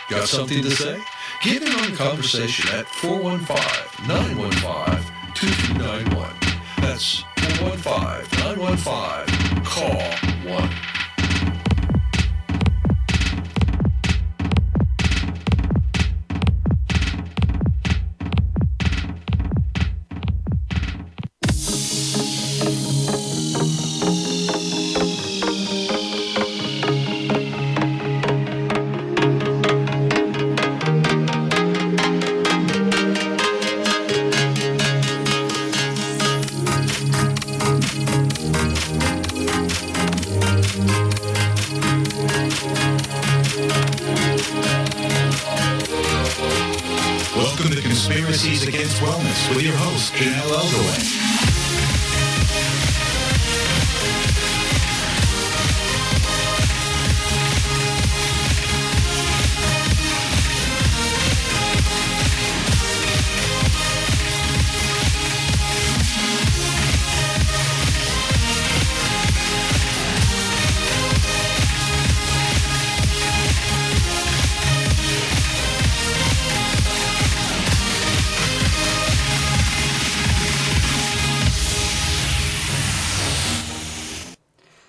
Got something to say? Get in on the conversation at 415-915-2291. That's 415-915-CALL-1. Welcome to Conspiracies Against Wellness with your host, Janelle Elgoway.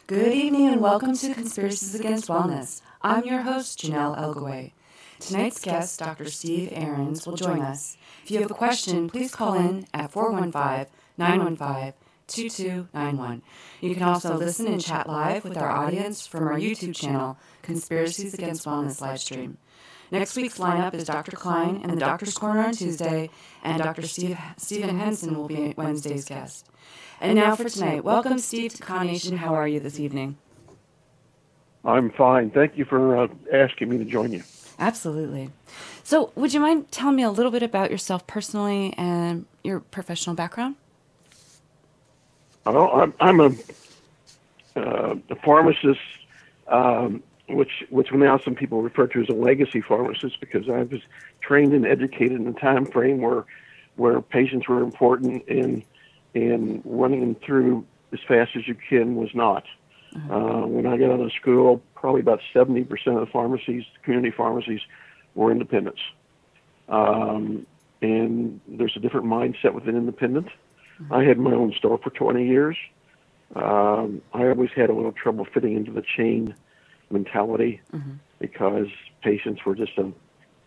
Good evening and welcome to Conspiracies Against Wellness. I'm your host, Janelle Elgoway. Tonight's guest, Dr. Steve Ariens, will join us. If you have a question, please call in at 415-915-2291. You can also listen and chat live with our audience from our YouTube channel, Conspiracies Against Wellness livestream. Next week's lineup is Dr. Klein and the Doctor's Corner on Tuesday, and Dr. Stephen Henson will be Wednesday's guest. And now for tonight. Welcome, Steve, to Con Nation. How are you this evening? I'm fine. Thank you for asking me to join you. Absolutely. So would you mind telling me a little bit about yourself personally and your professional background? Well, I'm a pharmacist, which now some people refer to as a legacy pharmacist, because I was trained and educated in a time frame where patients were important and running them through as fast as you can was not. When I got out of school, probably about 70% of the pharmacies, community pharmacies, were independents. And there's a different mindset within independent. I had my own store for 20 years. I always had a little trouble fitting into the chain mentality because patients were just, in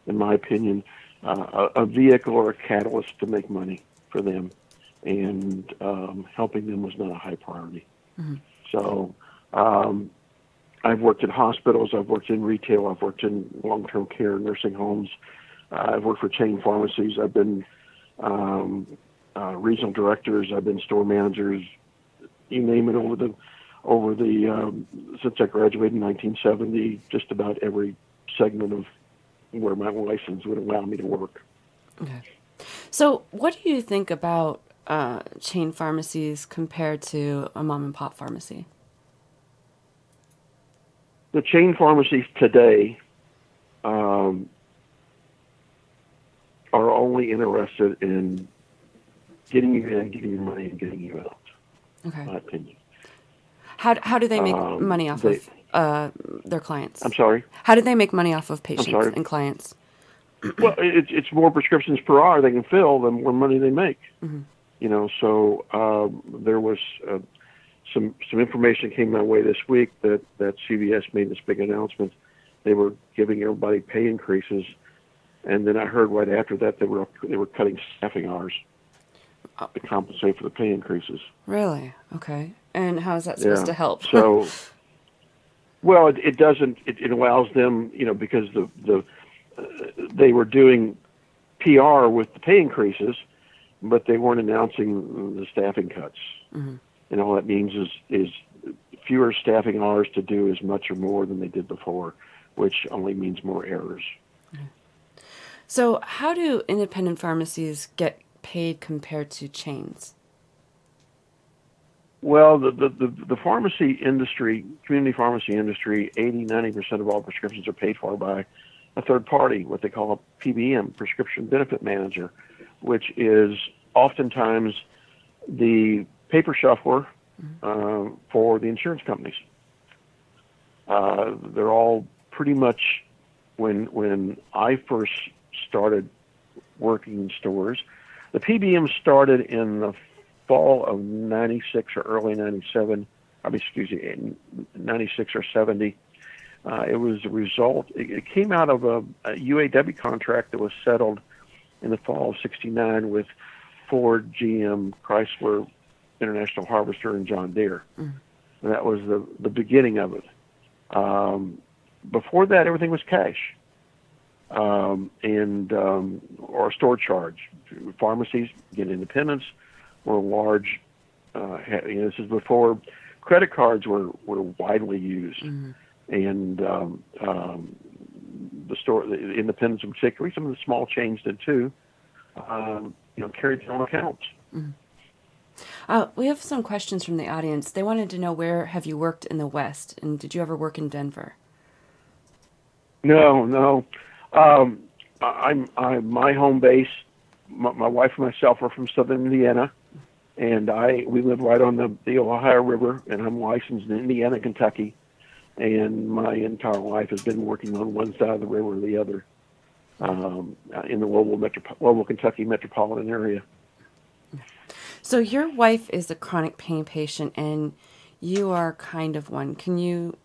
my opinion, a vehicle or a catalyst to make money for them. And helping them was not a high priority. So I've worked in hospitals, I've worked in retail, I've worked in long-term care, nursing homes, I've worked for chain pharmacies, I've been regional directors, I've been store managers, you name it, over the since I graduated in 1970, just about every segment of where my license would allow me to work. Okay. So what do you think about chain pharmacies compared to a mom and pop pharmacy? The chain pharmacies today are only interested in getting you in, getting your money, and getting you out. Okay. In my opinion. How do they make money off of their clients? I'm sorry? How do they make money off of patients and clients? Well, it's more prescriptions per hour they can fill, the more money they make. You know, so there was some information that came my way this week that CVS made this big announcement. They were giving everybody pay increases, and then I heard right after that they were cutting staffing hours to compensate for the pay increases. Really? Okay. And how is that supposed to help? So, well, it doesn't. It allows them, you know, because they were doing PR with the pay increases, but they weren't announcing the staffing cuts. And all that means is fewer staffing hours to do as much or more than they did before, which only means more errors. So how do independent pharmacies get paid compared to chains? Well, the pharmacy industry, community pharmacy industry, 80-90% of all prescriptions are paid for by a third party, what they call a PBM, prescription benefit manager, which is oftentimes the paper shuffler for the insurance companies. They're all pretty much when I first started working in stores. The PBM started in the fall of 96 or early 97. I mean, excuse me, 96 or 70. It was a result. It came out of a UAW contract that was settled in the fall of 69 with Ford, GM, Chrysler, International Harvester, and John Deere. And that was the beginning of it. Before that, everything was cash or store charge. Pharmacies, again, independents, were large. This is before credit cards were widely used. And the independents in particular, some of the small chains did too, carried their own accounts. We have some questions from the audience. They wanted to know, where have you worked in the West, and did you ever work in Denver? No. My home base. My wife and myself are from Southern Indiana, and we live right on the Ohio River, and I'm licensed in Indiana, Kentucky. And my entire life has been working on one side of the river or the other, in the Louisville, Kentucky metropolitan area. So your wife is a chronic pain patient, and you are kind of one. Can you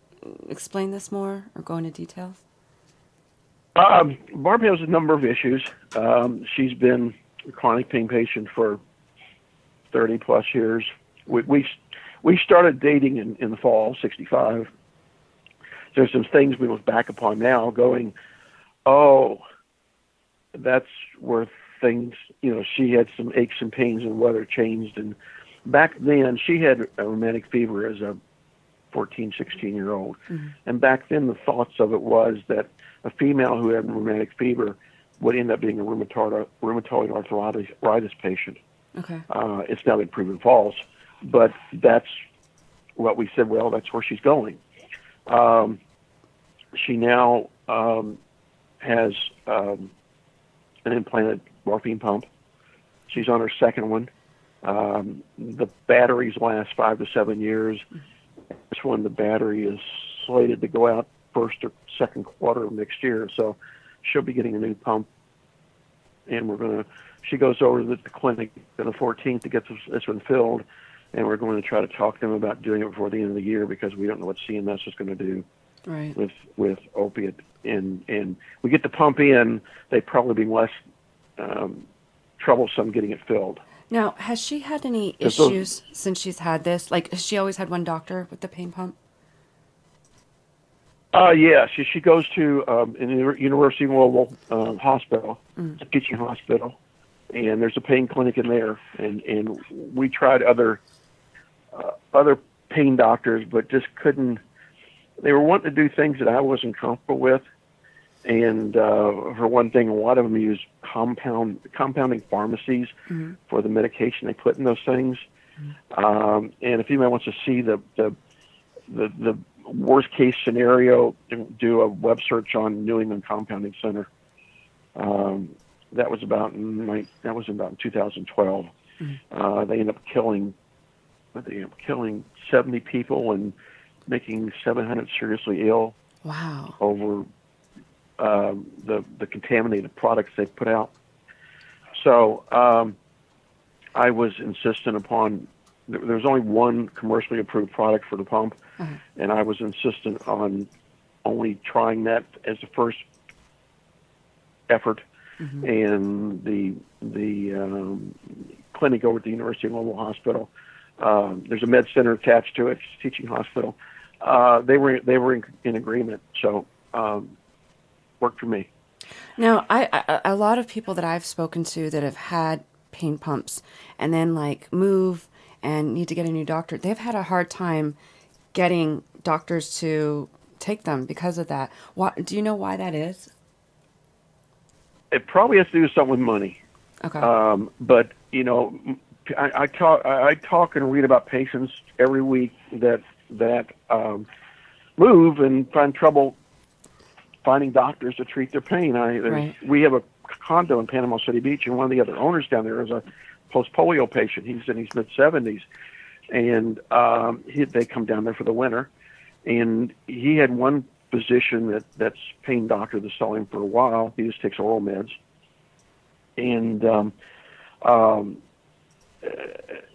explain this more or go into details? Barb has a number of issues. She's been a chronic pain patient for 30-plus years. We started dating in the fall of 65. There's some things we look back upon now going, oh, that's where things, she had some aches and pains and weather changed. And back then, she had a rheumatic fever as a 14, 16-year-old. And back then, the thoughts of it was that a female who had rheumatic fever would end up being a rheumatoid arthritis patient. Okay. It's now been proven false. But that's what we said, well, that's where she's going. She now has an implanted morphine pump. She's on her second one. The batteries last 5 to 7 years. This one, the battery is slated to go out first or second quarter of next year. So she'll be getting a new pump. And she goes over to the clinic on the 14th to get this one filled. And we're going to try to talk to them about doing it before the end of the year because we don't know what CMS is going to do with opiate. And we get the pump in, they'd probably be less troublesome getting it filled. Now, has she had any issues since she's had this? Like, has she always had one doctor with the pain pump? Yeah, she goes to University of Louisville hospital, it's a teaching hospital, and there's a pain clinic in there. And we tried other pain doctors, but just couldn't. They were wanting to do things that I wasn't comfortable with. And for one thing, a lot of them use compounding pharmacies for the medication they put in those things. And if anybody wants to see the worst case scenario, do a web search on New England Compounding Center. That was about in 2012. They ended up killing 70 people and making 700 seriously ill. Wow. Over the contaminated products they put out. So I was insistent upon, there's only one commercially approved product for the pump, and I was insistent on only trying that as the first effort. And the clinic over at the University of Louisville Hospital, there's a med center attached to it, it's a teaching hospital. They were in agreement, so worked for me. Now, a lot of people that I've spoken to that have had pain pumps and then move and need to get a new doctor, they've had a hard time getting doctors to take them because of that. Do you know why that is? It probably has to do with something with money. Okay. But I talk and read about patients every week that move and find trouble finding doctors to treat their pain. We have a condo in Panama City Beach, and one of the other owners down there is a post-polio patient. He's in his mid-70s, and they come down there for the winter. And he had one physician that's pain doctor that's saw him for a while. He just takes oral meds. And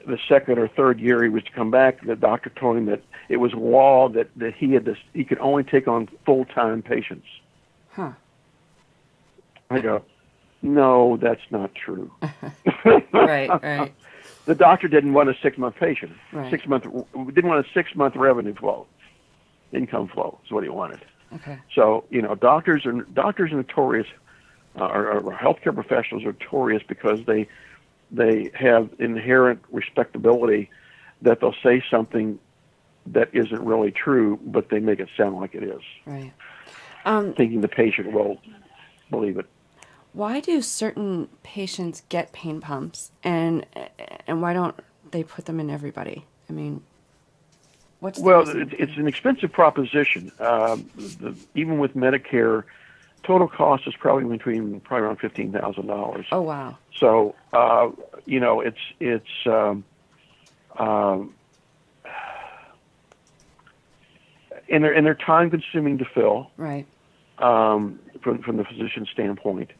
the second or third year he was to come back, the doctor told him that it was law that he could only take on full-time patients. Huh. I go, no, that's not true. Right. The doctor didn't want a 6-month patient. Right. Didn't want a 6-month revenue flow, income flow is what he wanted. Okay. So doctors are notorious, or healthcare professionals are notorious because they have inherent respectability that they'll say something that isn't really true, but they make it sound like it is. Right. Thinking the patient will believe it. Why do certain patients get pain pumps, and why don't they put them in everybody? I mean, what's the reason? It's an expensive proposition. Even with Medicare, total cost is probably around $15,000. Oh wow! So and they're time consuming to fill. Right. From the physician's standpoint.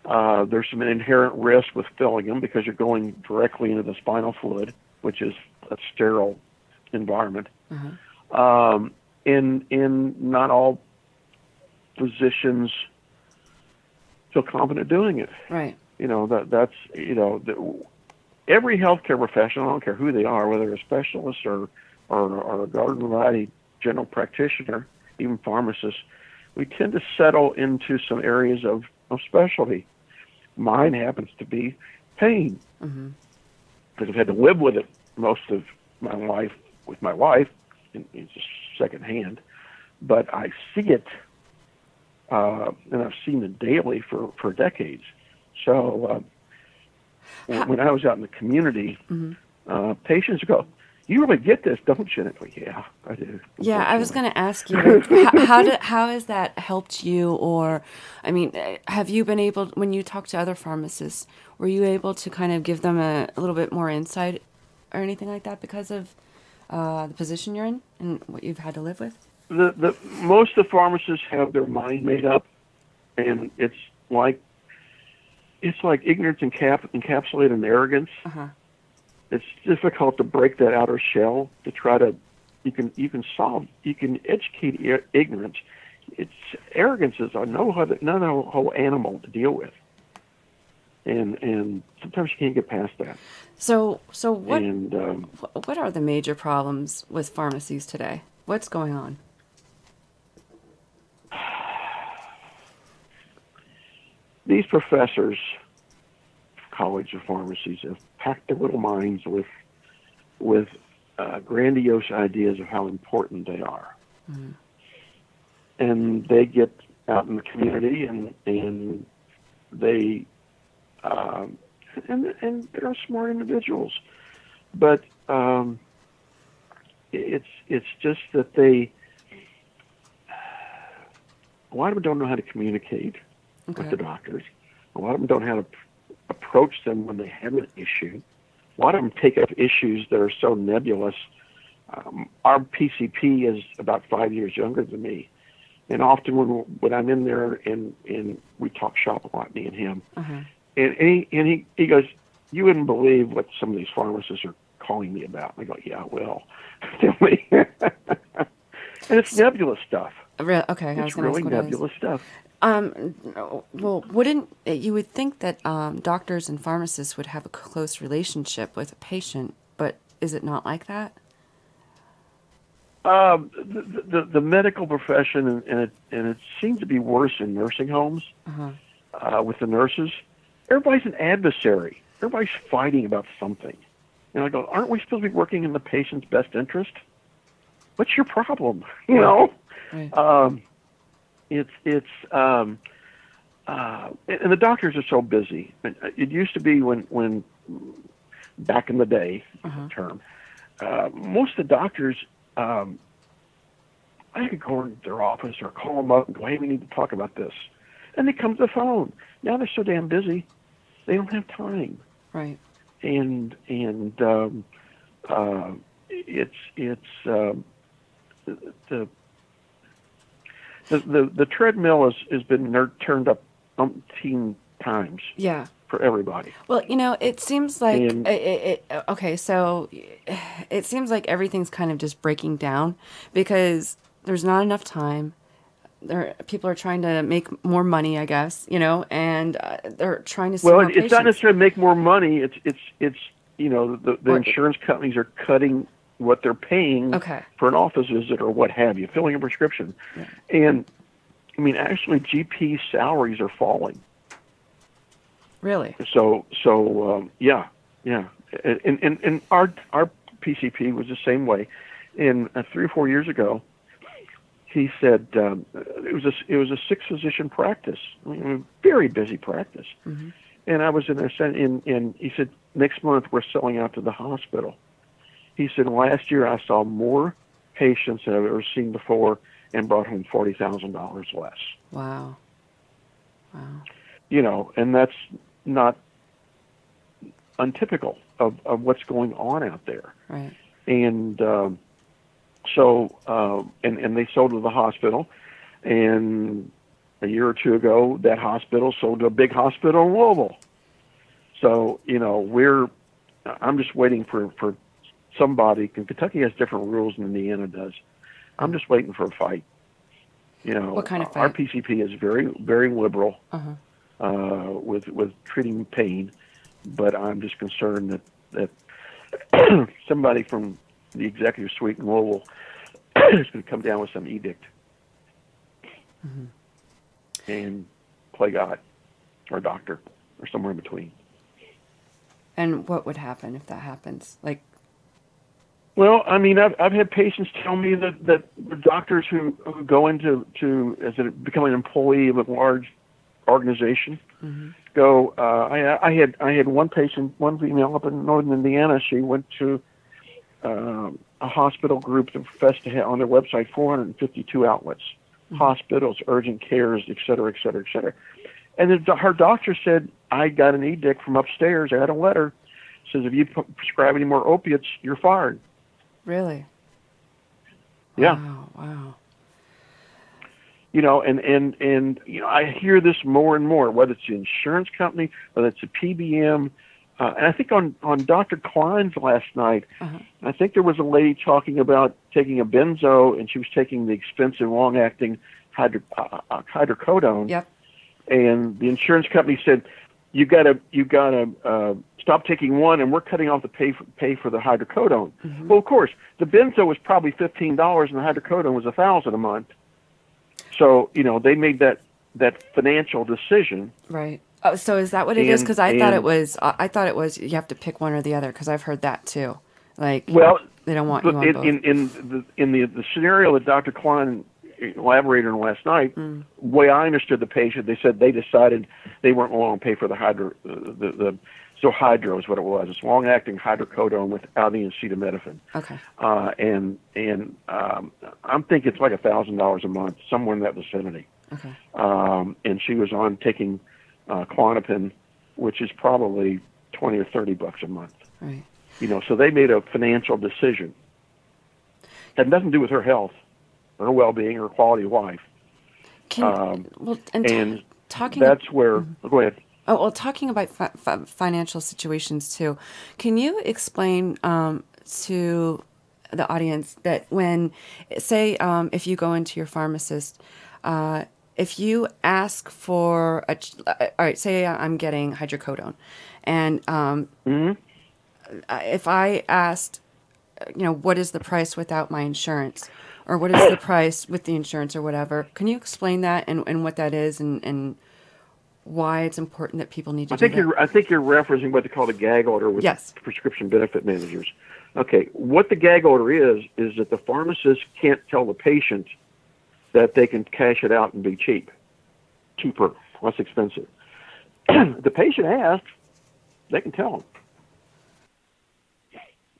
There's some inherent risk with filling them because you're going directly into the spinal fluid, which is a sterile environment. Uh-huh. In not all physicians feel confident doing it. Right. That's every healthcare professional, I don't care who they are, whether they're a specialist or a garden variety general practitioner, even pharmacists, we tend to settle into some areas of specialty. Mine happens to be pain, because I've had to live with it most of my life with my wife, and it's just secondhand. But I see it, and I've seen it daily for decades. So when I was out in the community, patients go, "You really get this, don't you?" And I go, "Yeah, I do." Yeah, I was going to ask you, how has that helped you? Or, I mean, have you been able, when you talk to other pharmacists, were you able to kind of give them a little bit more insight or anything like that because of the position you're in and what you've had to live with? The most of the pharmacists have their mind made up, and it's like ignorance encapsulated in arrogance. Uh-huh. It's difficult to break that outer shell to try to. You can educate ignorance. Arrogance is another whole animal to deal with, and sometimes you can't get past that. So what are the major problems with pharmacies today? What's going on? These professors, College of Pharmacies, have packed their little minds with grandiose ideas of how important they are, and they get out in the community and they and they're smart individuals, but it's just that a lot of them don't know how to communicate with the doctors. A lot of them don't know how to approach them when they have an issue. A lot of them take up issues that are so nebulous. Our PCP is about 5 years younger than me, and often when I'm in there and we talk shop a lot, me and him, and he goes, "You wouldn't believe what some of these pharmacists are calling me about." And I go, "Yeah, I will." Tell me. And it's nebulous stuff. Okay, it's really nebulous stuff. Well, wouldn't you would think that doctors and pharmacists would have a close relationship with a patient, but is it not like that? The medical profession, and it seems to be worse in nursing homes. With the nurses, everybody's an adversary. Everybody's fighting about something. And I go, aren't we supposed to be working in the patient's best interest? What's your problem? You know? Right. And the doctors are so busy. It used to be when back in the day, term, most of the doctors, I could go into their office or call them up and go, "Hey, we need to talk about this," and they come to the phone. Now they're so damn busy, they don't have time. Right. And The treadmill has been turned up umpteen times. Yeah. For everybody. Well, it seems like okay. So it seems like everything's kind of just breaking down because there's not enough time. People are trying to make more money, I guess, and they're trying to see more it's not necessarily make more money. It's the Or- insurance companies are cutting what they're paying for an office visit or what have you, filling a prescription. Yeah. And I mean, actually, GP salaries are falling. Really? So yeah. And our PCP was the same way. And 3 or 4 years ago, he said it was a 6-physician practice, very busy practice. Mm-hmm. And I was in there, and he said, next month we're selling out to the hospital. He said, last year I saw more patients than I've ever seen before and brought home $40,000 less. Wow. And that's not untypical of what's going on out there. Right. And and they sold to the hospital, and a year or two ago, that hospital sold to a big hospital in Louisville. So, I'm just waiting for somebody. Kentucky has different rules than Indiana does. I'm just waiting for a fight. What kind of fight? Our PCP is very, very liberal with treating pain, but I'm just concerned that somebody from the executive suite in Louisville is going to come down with some edict and play God or doctor or somewhere in between. And what would happen if that happens? Well, I mean, I've had patients tell me that the doctors who go into become an employee of a large organization go. I had one patient, one female up in northern Indiana. She went to a hospital group that professed to have on their website 452 outlets, hospitals, urgent cares, et cetera, et cetera, et cetera. And her doctor said, I got an edict from upstairs. I got a letter. Says, if you prescribe any more opiates, you're fired. Really? Yeah. Wow. And I hear this more and more, whether it's the insurance company, whether it's a PBM. And I think on Dr. Klein's last night, I think there was a lady talking about taking a benzo, and she was taking the expensive long-acting hydrocodone. Yep. And the insurance company said, you gotta stop taking one, and we're cutting off the pay for the hydrocodone. Well, of course, the benzo was probably $15, and the hydrocodone was $1,000 a month. So they made that financial decision. Right. Oh, so is that what it is? Because I thought it was you have to pick one or the other. Because I've heard that too. They don't want you on both. In the scenario that Dr. Klein elaborated on last night, the way I understood the patient, they said they decided they weren't going to pay for the Zohydro is what it was. It's long-acting hydrocodone without any acetaminophen. Okay. And I'm thinking it's like $1,000 a month, somewhere in that vicinity. Okay. And she was on taking Klonopin, which is probably $20 or $30 a month. Right. So they made a financial decision. Had nothing to do with her health, or her well-being, or quality of life. Talking. That's where. Go ahead. Oh, well, talking about financial situations too, can you explain to the audience that when, say, if you go into your pharmacist, if you ask for all right, say I'm getting hydrocodone, and if I asked, what is the price without my insurance, or what is the price with the insurance, or whatever, can you explain that and what that is and why it's important that people need to do that? I think you're referencing what they call the gag order with prescription benefit managers. Okay, what the gag order is that the pharmacist can't tell the patient that they can cash it out and be cheaper, less expensive. The patient asks, they can tell them.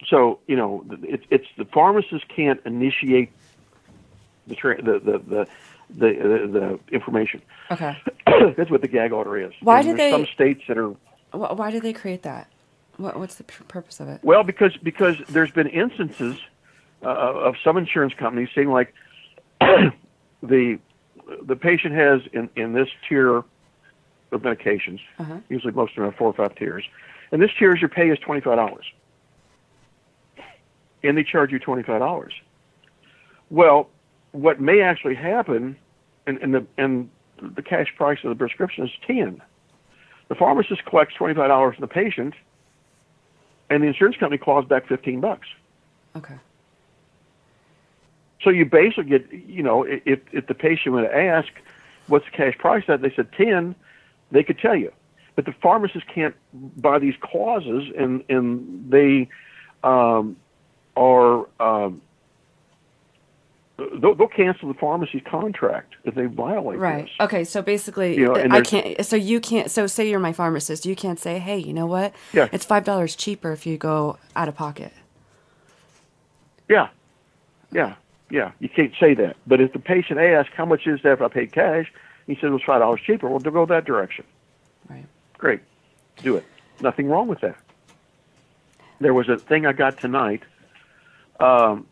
So it's the pharmacist can't initiate the information. Okay. That's what the gag order is. Why do they? Some states that are. Why do they create that? What's the purpose of it? Well, because there's been instances of some insurance companies saying, like, the the patient has in this tier of medications, usually most of them have 4 or 5 tiers, and this tier, your pay is $25, and they charge you $25. Well, what may actually happen, and the cash price of the prescription is $10. The pharmacist collects $25 from the patient, and the insurance company claws back $15. Okay. So you basically get, if the patient would ask, what's the cash price that, they said 10, they could tell you. But the pharmacist can't buy these clauses, and they they'll cancel the pharmacy's contract if they violate Right. this. Okay, so basically, I can't, so you can't, so say you're my pharmacist, you can't say, hey, you know what? Yeah. It's $5 cheaper if you go out of pocket. Yeah. You can't say that. But if the patient asks, how much is that if I pay cash? He says, it was $5 cheaper. Well, they'll go that direction. Right. Great. Do it. Nothing wrong with that. There was a thing I got tonight from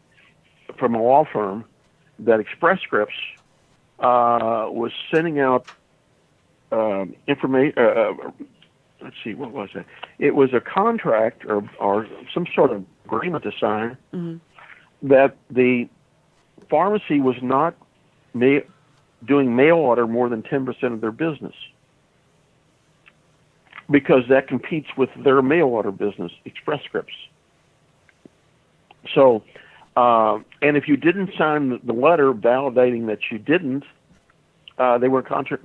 a law firm that Express Scripts was sending out information. Let's see, what was it? It was a contract or some sort of agreement to sign that the pharmacy was not doing mail order more than 10% of their business, because that competes with their mail order business, Express Scripts. So, and if you didn't sign the letter validating that you didn't, they were cancel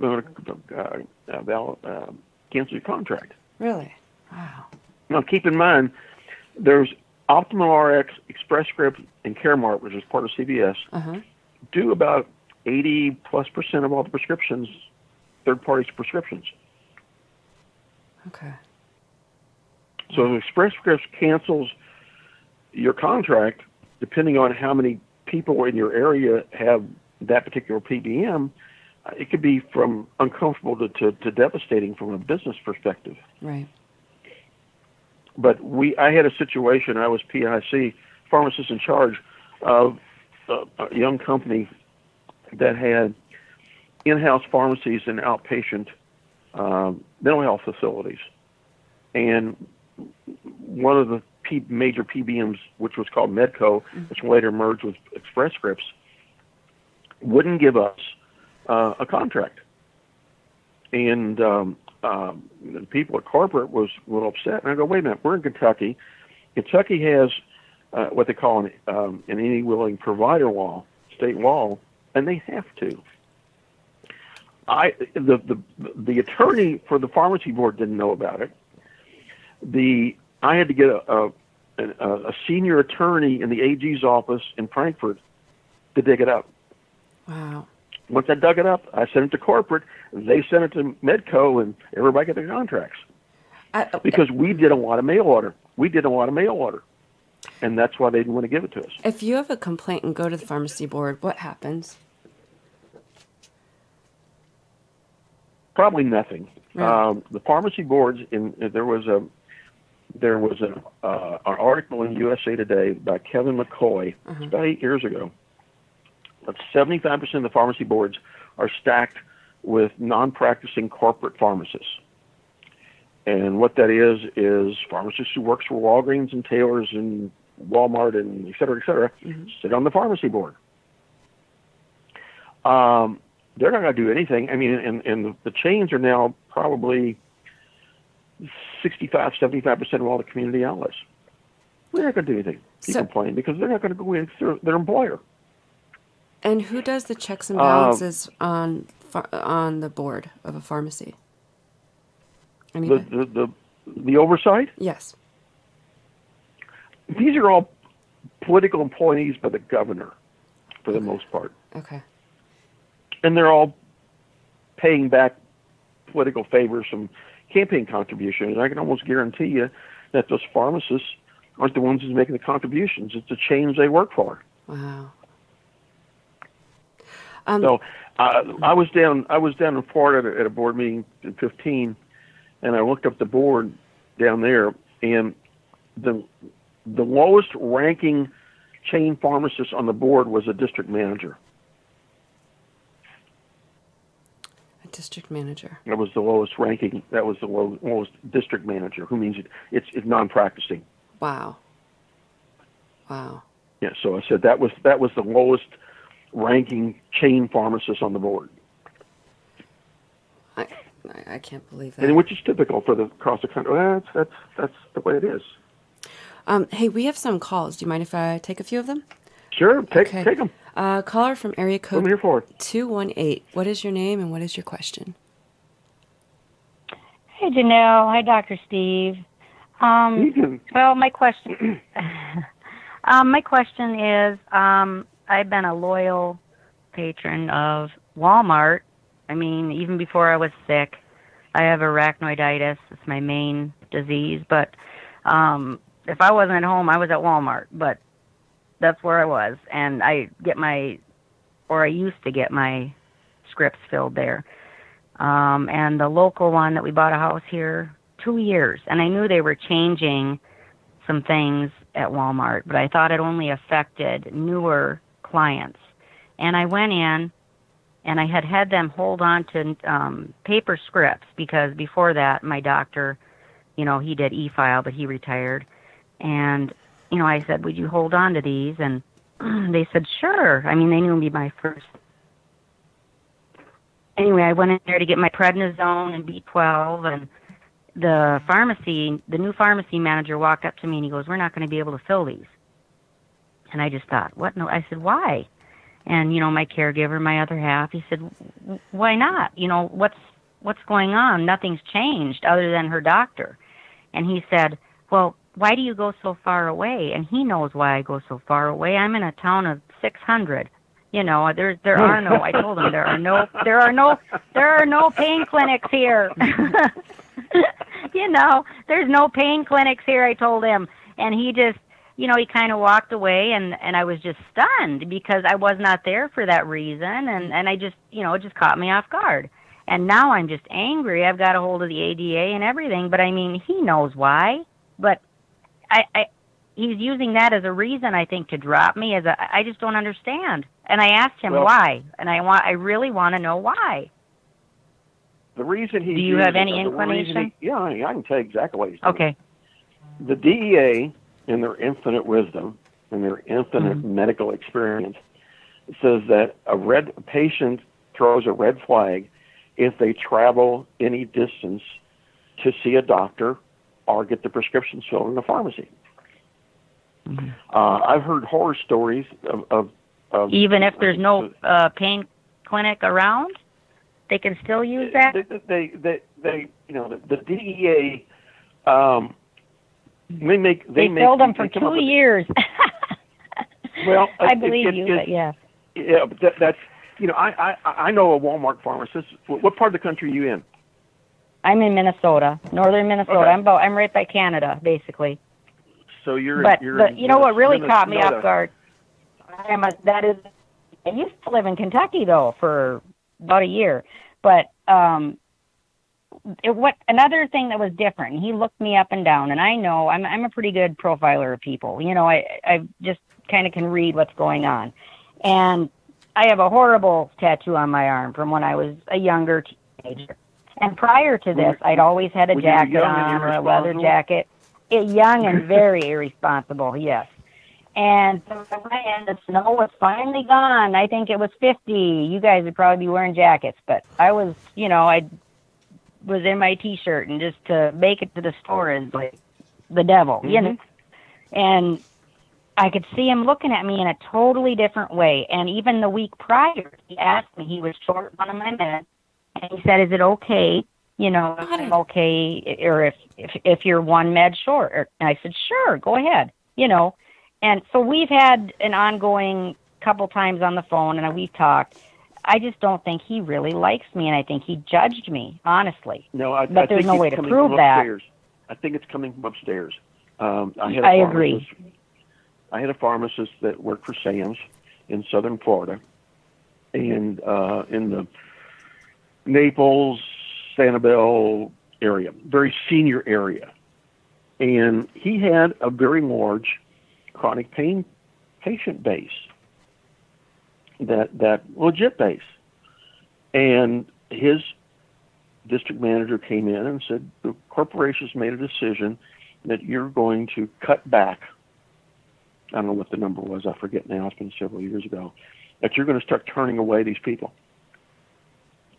your contract. Really? Wow. Now, keep in mind, there's Optimal RX, Express Scripts, and Caremark, which is part of CVS, do about 80+% of all the prescriptions, third-party prescriptions. Okay. So if Express Scripts cancels your contract, depending on how many people in your area have that particular PBM, it could be from uncomfortable to devastating from a business perspective. Right. But I had a situation. I was PIC, pharmacist in charge of a young company that had in-house pharmacies and outpatient mental health facilities. And one of the major PBMs, which was called Medco, which later merged with Express Scripts, wouldn't give us a contract. And the people at corporate was a little upset. And I go, wait a minute, we're in Kentucky. Kentucky has what they call an any willing provider law, state law, and they have to. The attorney for the pharmacy board didn't know about it. I had to get a senior attorney in the AG's office in Frankfurt to dig it up. Wow. Once I dug it up, I sent it to corporate. They sent it to Medco, and everybody got their contracts. Because we did a lot of mail order. And that's why they didn't want to give it to us. If you have a complaint and go to the pharmacy board, what happens? Probably nothing. Really? The pharmacy boards, there was an article in USA Today by Kevin McCoy about 8 years ago. But 75% of the pharmacy boards are stacked with non-practicing corporate pharmacists. And what that is pharmacists who works for Walgreens and Taylor's and Walmart and et cetera, sit on the pharmacy board. They're not going to do anything. I mean, and the chains are now probably 65-75% of all the community outlets. They're not going to do anything. People complain because they're not going to go in through their employer. And who does the checks and balances on the board of a pharmacy? Anybody? The oversight? Yes. These are all political appointees by the governor, for the most part. Okay. And they're all paying back political favors from campaign contributions. And I can almost guarantee you that those pharmacists aren't the ones who's making the contributions. It's the chains they work for. Wow. So I was down in Florida at a board meeting in 2015, and I looked up the board down there, and the lowest ranking chain pharmacist on the board was a district manager. District manager. That was the lowest ranking. That was the lowest district manager, who means it's non-practicing. Wow. Wow. Yeah, so I said that was the lowest ranking chain pharmacist on the board. I can't believe that. And which is typical for the across the country. Well, that's the way it is. Hey, we have some calls. Do you mind if I take a few of them? Sure, take them. Caller from area code I'm here for 218. What is your name and what is your question? Hey, Janelle. Hi, Dr. Steve. Well, my question, is, I've been a loyal patron of Walmart. I mean, even before I was sick, I have arachnoiditis. It's my main disease. But if I wasn't at home, I was at Walmart. But that's where I was, and I used to get my scripts filled there. And the local one that we bought a house here, 2 years, and I knew they were changing some things at Walmart, but I thought it only affected newer clients. And I went in, and I had them hold on to paper scripts, because before that, my doctor, he did e-file, but he retired. And, I said, would you hold on to these? And they said, sure. I mean, they knew me my first. Anyway, I went in there to get my prednisone and B12, and the new pharmacy manager walked up to me and he goes, we're not going to be able to fill these. And I just thought, what? No. I said, why? And, my caregiver, my other half, he said, why not? What's going on? Nothing's changed other than her doctor. And he said, well, why do you go so far away? And he knows why I go so far away. I'm in a town of 600. There are no, I told him there are no pain clinics here. There's no pain clinics here, I told him. And he just, he kind of walked away, and I was just stunned, because I was not there for that reason. And I just, it just caught me off guard. And now I'm just angry. I've got a hold of the ADA and everything, but I mean, he knows why. But he's using that as a reason, I think, to drop me. I just don't understand. And I asked him why, and I really want to know why. The reason he. Do you have any inclination? Yeah, I can tell you exactly what he's doing. Okay. The DEA, in their infinite wisdom and their infinite medical experience, says that a patient throws a red flag if they travel any distance to see a doctor or get the prescriptions filled in the pharmacy. I've heard horror stories of even if there's no pain clinic around, they can still use that. They the DEA they filled them for 2 years. Well, I believe you, but yeah. Yeah, but that's I know a Walmart pharmacist. What part of the country are you in? I'm in Minnesota, northern Minnesota. Okay. I'm right by Canada, basically. So you're. But what really Minnesota. caught me off guard? I used to live in Kentucky though for about a year, but another thing that was different. He looked me up and down, and I know I'm a pretty good profiler of people. I just kind of can read what's going on, and I have a horrible tattoo on my arm from when I was a younger teenager. And prior to this, I'd always had a jacket on or a leather jacket. Young and very irresponsible, yes. And so I went in, the snow was finally gone. I think it was 50. You guys would probably be wearing jackets, but I was, I was in my T-shirt, and just to make it to the store is like the devil, And I could see him looking at me in a totally different way. And even the week prior, he asked me, he was short one of my meds, and he said, is it okay, if I'm okay, or if you're one med short? And I said, sure, go ahead, And so we've had an ongoing couple times on the phone, and we've talked. I just don't think he really likes me, and I think he judged me, honestly. No, but there's no way to prove that. I think it's coming from upstairs. I agree. I had a pharmacist that worked for Sam's in southern Florida, and in the Naples, Sanibel area, very senior area. And he had a very large chronic pain patient base, that legit base. And his district manager came in and said, the corporation's made a decision that you're going to cut back. I don't know what the number was. I forget now. It's been several years ago. That you're going to start turning away these people.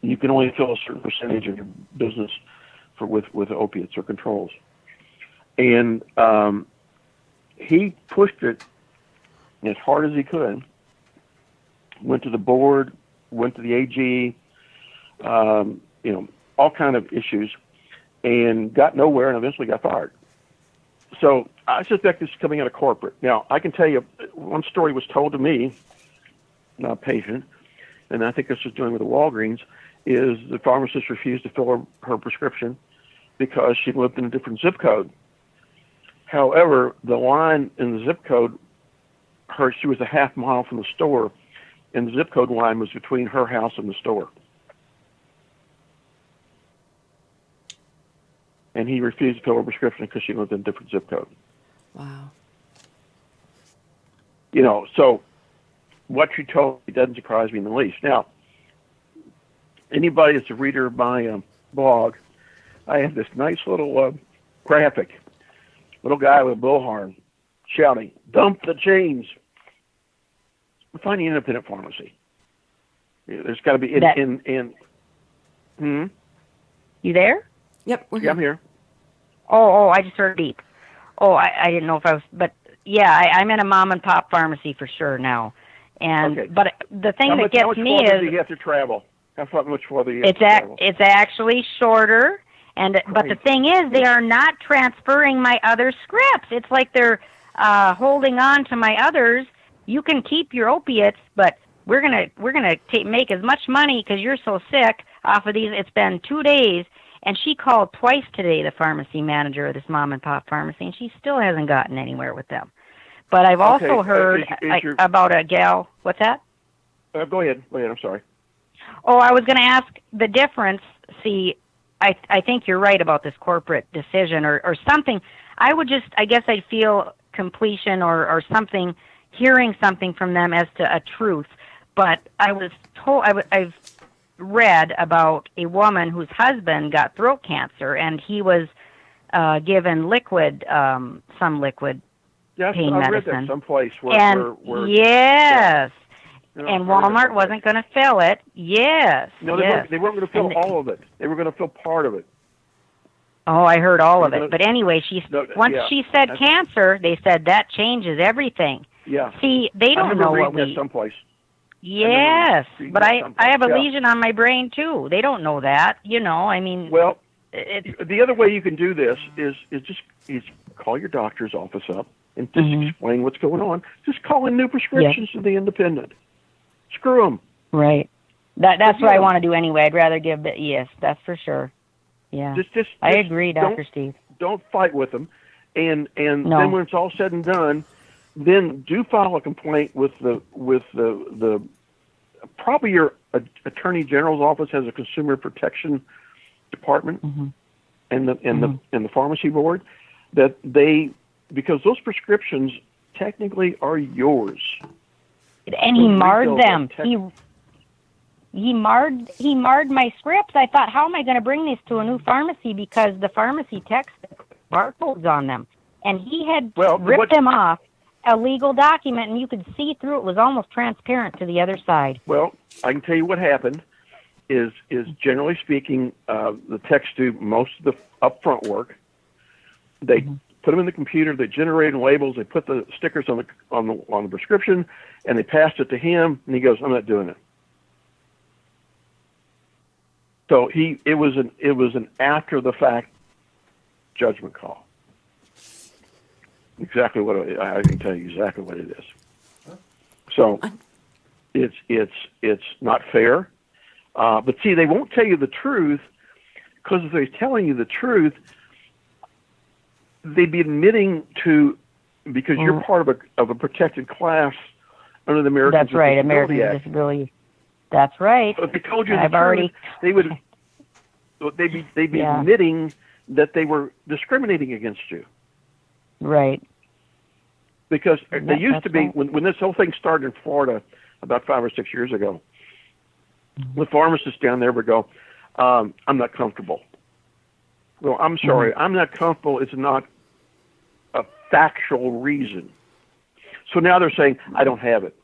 You can only fill a certain percentage of your business with opiates or controls. And he pushed it as hard as he could. Went to the board, went to the AG, all kind of issues, and got nowhere, and eventually got fired. So I suspect this is coming out of corporate. Now, I can tell you, one story was told to me, not a patient, and I think this was doing with the Walgreens, is the pharmacist refused to fill her prescription because she lived in a different zip code. However, the line in the zip code, she was a half mile from the store, and the zip code line was between her house and the store. And he refused to fill her prescription because she lived in a different zip code. Wow. So what you told me doesn't surprise me in the least. Now, anybody that's a reader of my blog, I have this nice little graphic. Little guy with a bullhorn shouting, "Dump the chains." We're finding an independent pharmacy. There's got to be You there? Yep, we're Yeah, here. I'm here. Oh, I just heard beep. Oh, I didn't know if I was, but yeah, I'm in a mom and pop pharmacy for sure now. And Okay. but the thing How that much gets farther me do you is have to travel? How much farther do you have to travel? it's actually shorter. But the thing is, they are not transferring my other scripts. It's like they're holding on to my others. You can keep your opiates, but we're gonna make as much money because you're so sick off of these. It's been 2 days. And she called twice today, the pharmacy manager of this mom and pop pharmacy, and she still hasn't gotten anywhere with them. But I've also heard about a gal. What's that? Go ahead. I'm sorry. Oh, I was going to ask the difference. See, I think you're right about this corporate decision or something. I guess I'd feel completion or something, hearing something from them as to a truth. But I was told, I've read about a woman whose husband got throat cancer, and he was given some liquid pain I medicine. read that someplace yes, and Walmart wasn't going to fill it. Yes, no, they weren't going to fill all of it. They were going to fill part of it. Oh, I heard all of it. But anyway, once she said That's cancer, they said that changes everything. Yeah. See, they don't know what we. Someplace. Yes, but I have a lesion on my brain too. They don't know that, I mean. Well, the other way you can do this is call your doctor's office up and just explain what's going on. Just call in new prescriptions to the independent. Screw them. Right. That's what I want to do anyway. I'd rather give it. Yes, that's for sure. Yeah. Just I agree, Dr. Steve. Don't fight with them, and then when it's all said and done, then do file a complaint with the probably your attorney general's office has a consumer protection department, and the pharmacy board, that because those prescriptions technically are yours. And he marred them. He marred my scripts. I thought, how am I going to bring these to a new pharmacy, because the pharmacy text barcodes on them, and he had ripped them off. A legal document, and you could see through it. Was almost transparent to the other side. Well, I can tell you what happened is generally speaking, the techs do most of the upfront work. They put them in the computer, they generate labels, they put the stickers on the prescription, and they passed it to him, and he goes, "I'm not doing it." So it was an after the fact judgment call. Exactly what I can tell you exactly what it is. So it's not fair. But see, they won't tell you the truth, because if they're telling you the truth, they'd be admitting to, because you're part of a protected class under the Americans with Disability American Act. Disability. That's right. So if they told you the truth, they'd be admitting that they were discriminating against you. Right. Because they used to be, when this whole thing started in Florida about 5 or 6 years ago, the pharmacists down there would go, I'm not comfortable. Well, I'm sorry, I'm not comfortable. It's not a factual reason. So now they're saying I don't have it.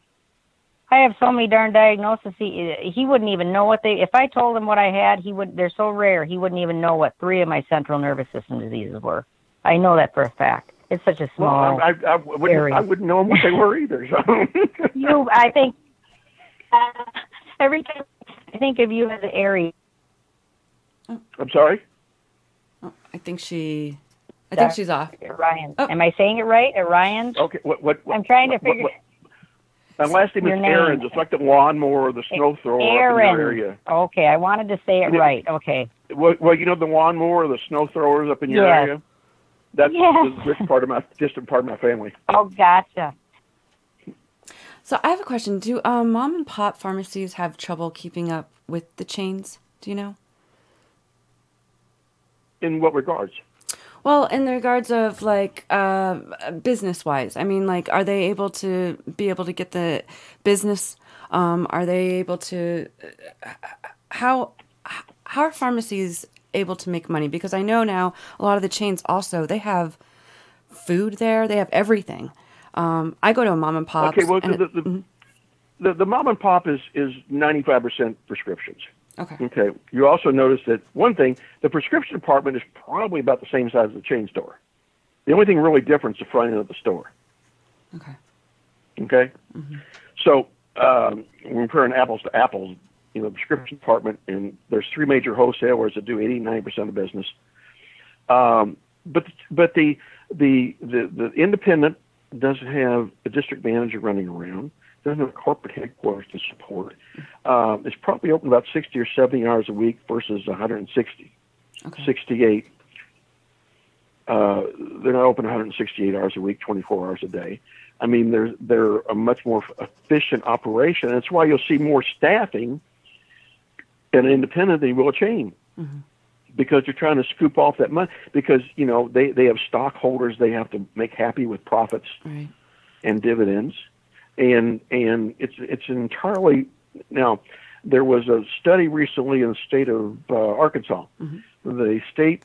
I have so many darn diagnoses. He wouldn't even know what if I told him what I had, they're so rare, he wouldn't even know what 3 of my central nervous system diseases were. I know that for a fact. It's such a small area. I wouldn't know what they were either. So. I think, every time I think of you as an Aries. I'm sorry? Oh, I think she's off. Orion. Oh. Am I saying it right? Orion? Okay. What I'm trying to figure. My last name is Ariens. It's like the lawnmower or the snow thrower up in your area. Okay, I wanted to say it right. Okay. Well, you know the lawnmower or the snow throwers up in your area? That's the distant part of my family. Oh, gotcha. So I have a question. Do mom and pop pharmacies have trouble keeping up with the chains? Do you know? In what regards? Well, in the regards of like business-wise, I mean, like, are they able to get the business? Are they able to? How are pharmacies able to make money? Because I know now a lot of the chains also, they have food there. They have everything. I go to a mom and pop. Okay, well, the mom and pop is 95% prescriptions. Okay. You also notice that one thing, the prescription department is probably about the same size as the chain store. The only thing really different is the front end of the store. Okay. Mm-hmm. So when we're comparing apples to apples, the prescription department, and there's 3 major wholesalers that do 89% of the business. But the independent doesn't have a district manager running around. Doesn't have a corporate headquarters to support. It's probably open about 60 or 70 hours a week versus 160, 68. They're not open 168 hours a week, 24 hours a day. I mean, they're a much more efficient operation. That's why you'll see more staffing in an independent than you will a chain, because they're trying to scoop off that money. Because they have stockholders they have to make happy with profits and dividends. And it's entirely now. There was a study recently in the state of Arkansas. The state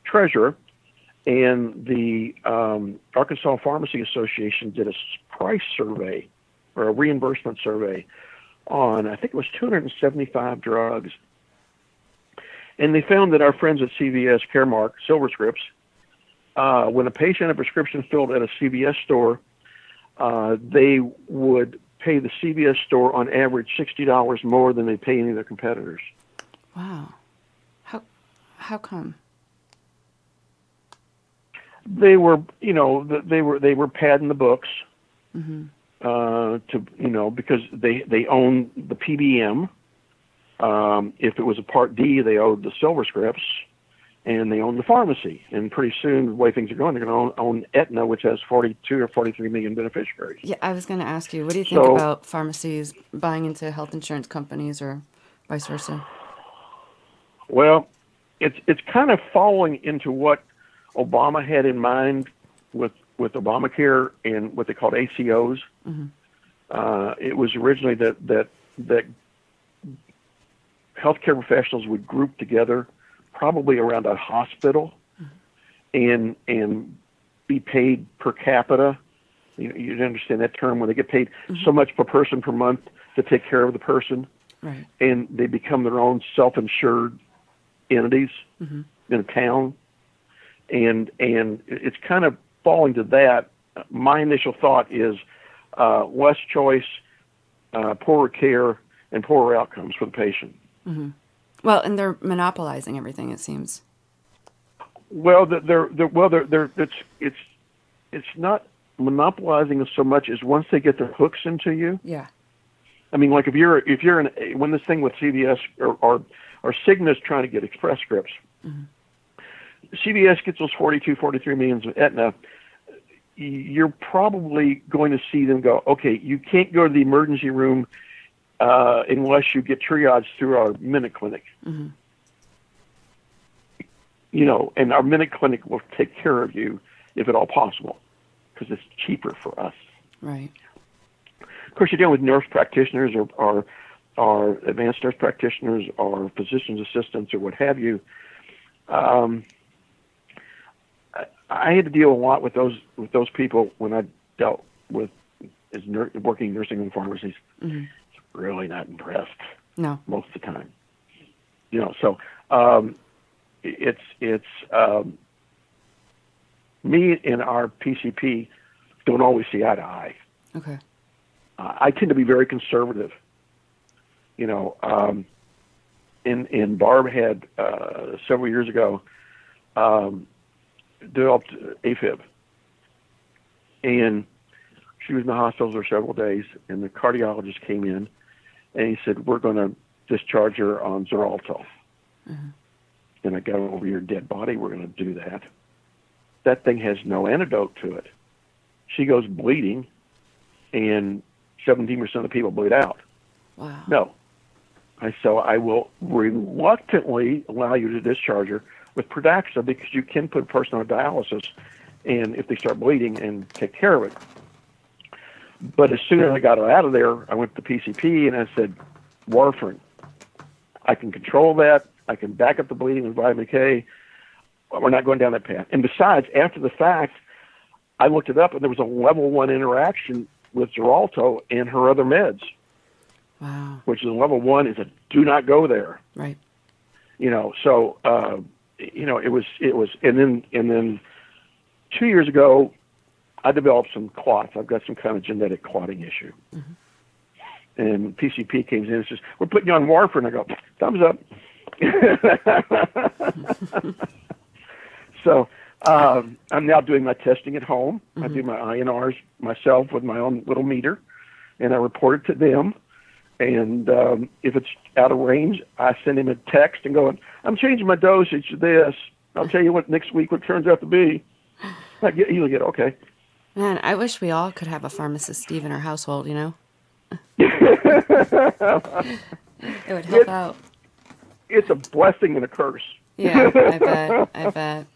treasurer and the Arkansas Pharmacy Association did a price survey or a reimbursement survey on, I think it was 275 drugs, and they found that our friends at CVS Caremark Silver Scripts, when a patient had a prescription filled at a CVS store, they would pay the CVS store on average $60 more than they pay any of their competitors. Wow. How come? They were padding the books because they own the PBM. If it was a Part D, they owed the Silver Scripts. And they own the pharmacy. And pretty soon, the way things are going, they're going to own Aetna, which has 42 or 43 million beneficiaries. Yeah, I was going to ask you, what do you think about pharmacies buying into health insurance companies or vice versa? Well, it's kind of falling into what Obama had in mind with Obamacare and what they called ACOs. It was originally that healthcare professionals would group together probably around a hospital and be paid per capita. You understand that term, when they get paid so much per person per month to take care of the person. Right. And they become their own self-insured entities in a town. And it's kind of falling to that. My initial thought is less choice, poorer care, and poorer outcomes for the patient. Well, and they're monopolizing everything, it seems. Well, it's not monopolizing so much as once they get their hooks into you. Yeah. I mean, like when this thing with CVS or Cigna's trying to get Express Scripts, CVS gets those 43 million of Aetna. You're probably going to see them go, okay, you can't go to the emergency room unless you get triaged through our minute clinic. And our minute clinic will take care of you if at all possible, because it's cheaper for us. Right. Of course, you're dealing with nurse practitioners or are advanced nurse practitioners or physician's assistants or what have you. I had to deal a lot with those people when I dealt with working nursing home pharmacies. Mm-hmm. Really not impressed. No, most of the time. So it's me and our PCP don't always see eye to eye. Okay. I tend to be very conservative. And Barb had several years ago developed AFib, and she was in the hospital for several days, and the cardiologist came in, and he said, "We're going to discharge her on Xarelto." Mm-hmm. And I got over your dead body. We're going to do that. That thing has no antidote to it. She goes bleeding, and 17% of the people bleed out. Wow. No. So I will reluctantly allow you to discharge her with Pradaxa, because you can put a person on dialysis, and if they start bleeding, and take care of it. But as soon as I got her out of there, I went to PCP and I said, warfarin. I can control that. I can back up the bleeding with vitamin K. We're not going down that path. And besides, after the fact, I looked it up, and there was a level 1 interaction with Xarelto and her other meds. Wow. Which is level 1 is a do not go there. Right. So it was, and then 2 years ago, I developed some clots. I've got some kind of genetic clotting issue. Mm-hmm. And PCP came in and says, "We're putting you on warfarin." I go, "Thumbs up." So I'm now doing my testing at home. Mm-hmm. I do my INRs myself with my own little meter, and I report it to them. And if it's out of range, I send him a text and go, "I'm changing my dosage to this. I'll tell you what next week what turns out to be." He'll get okay. Man, I wish we all could have a Pharmacist Steve in our household, It would help out. It's a blessing and a curse. Yeah, I bet.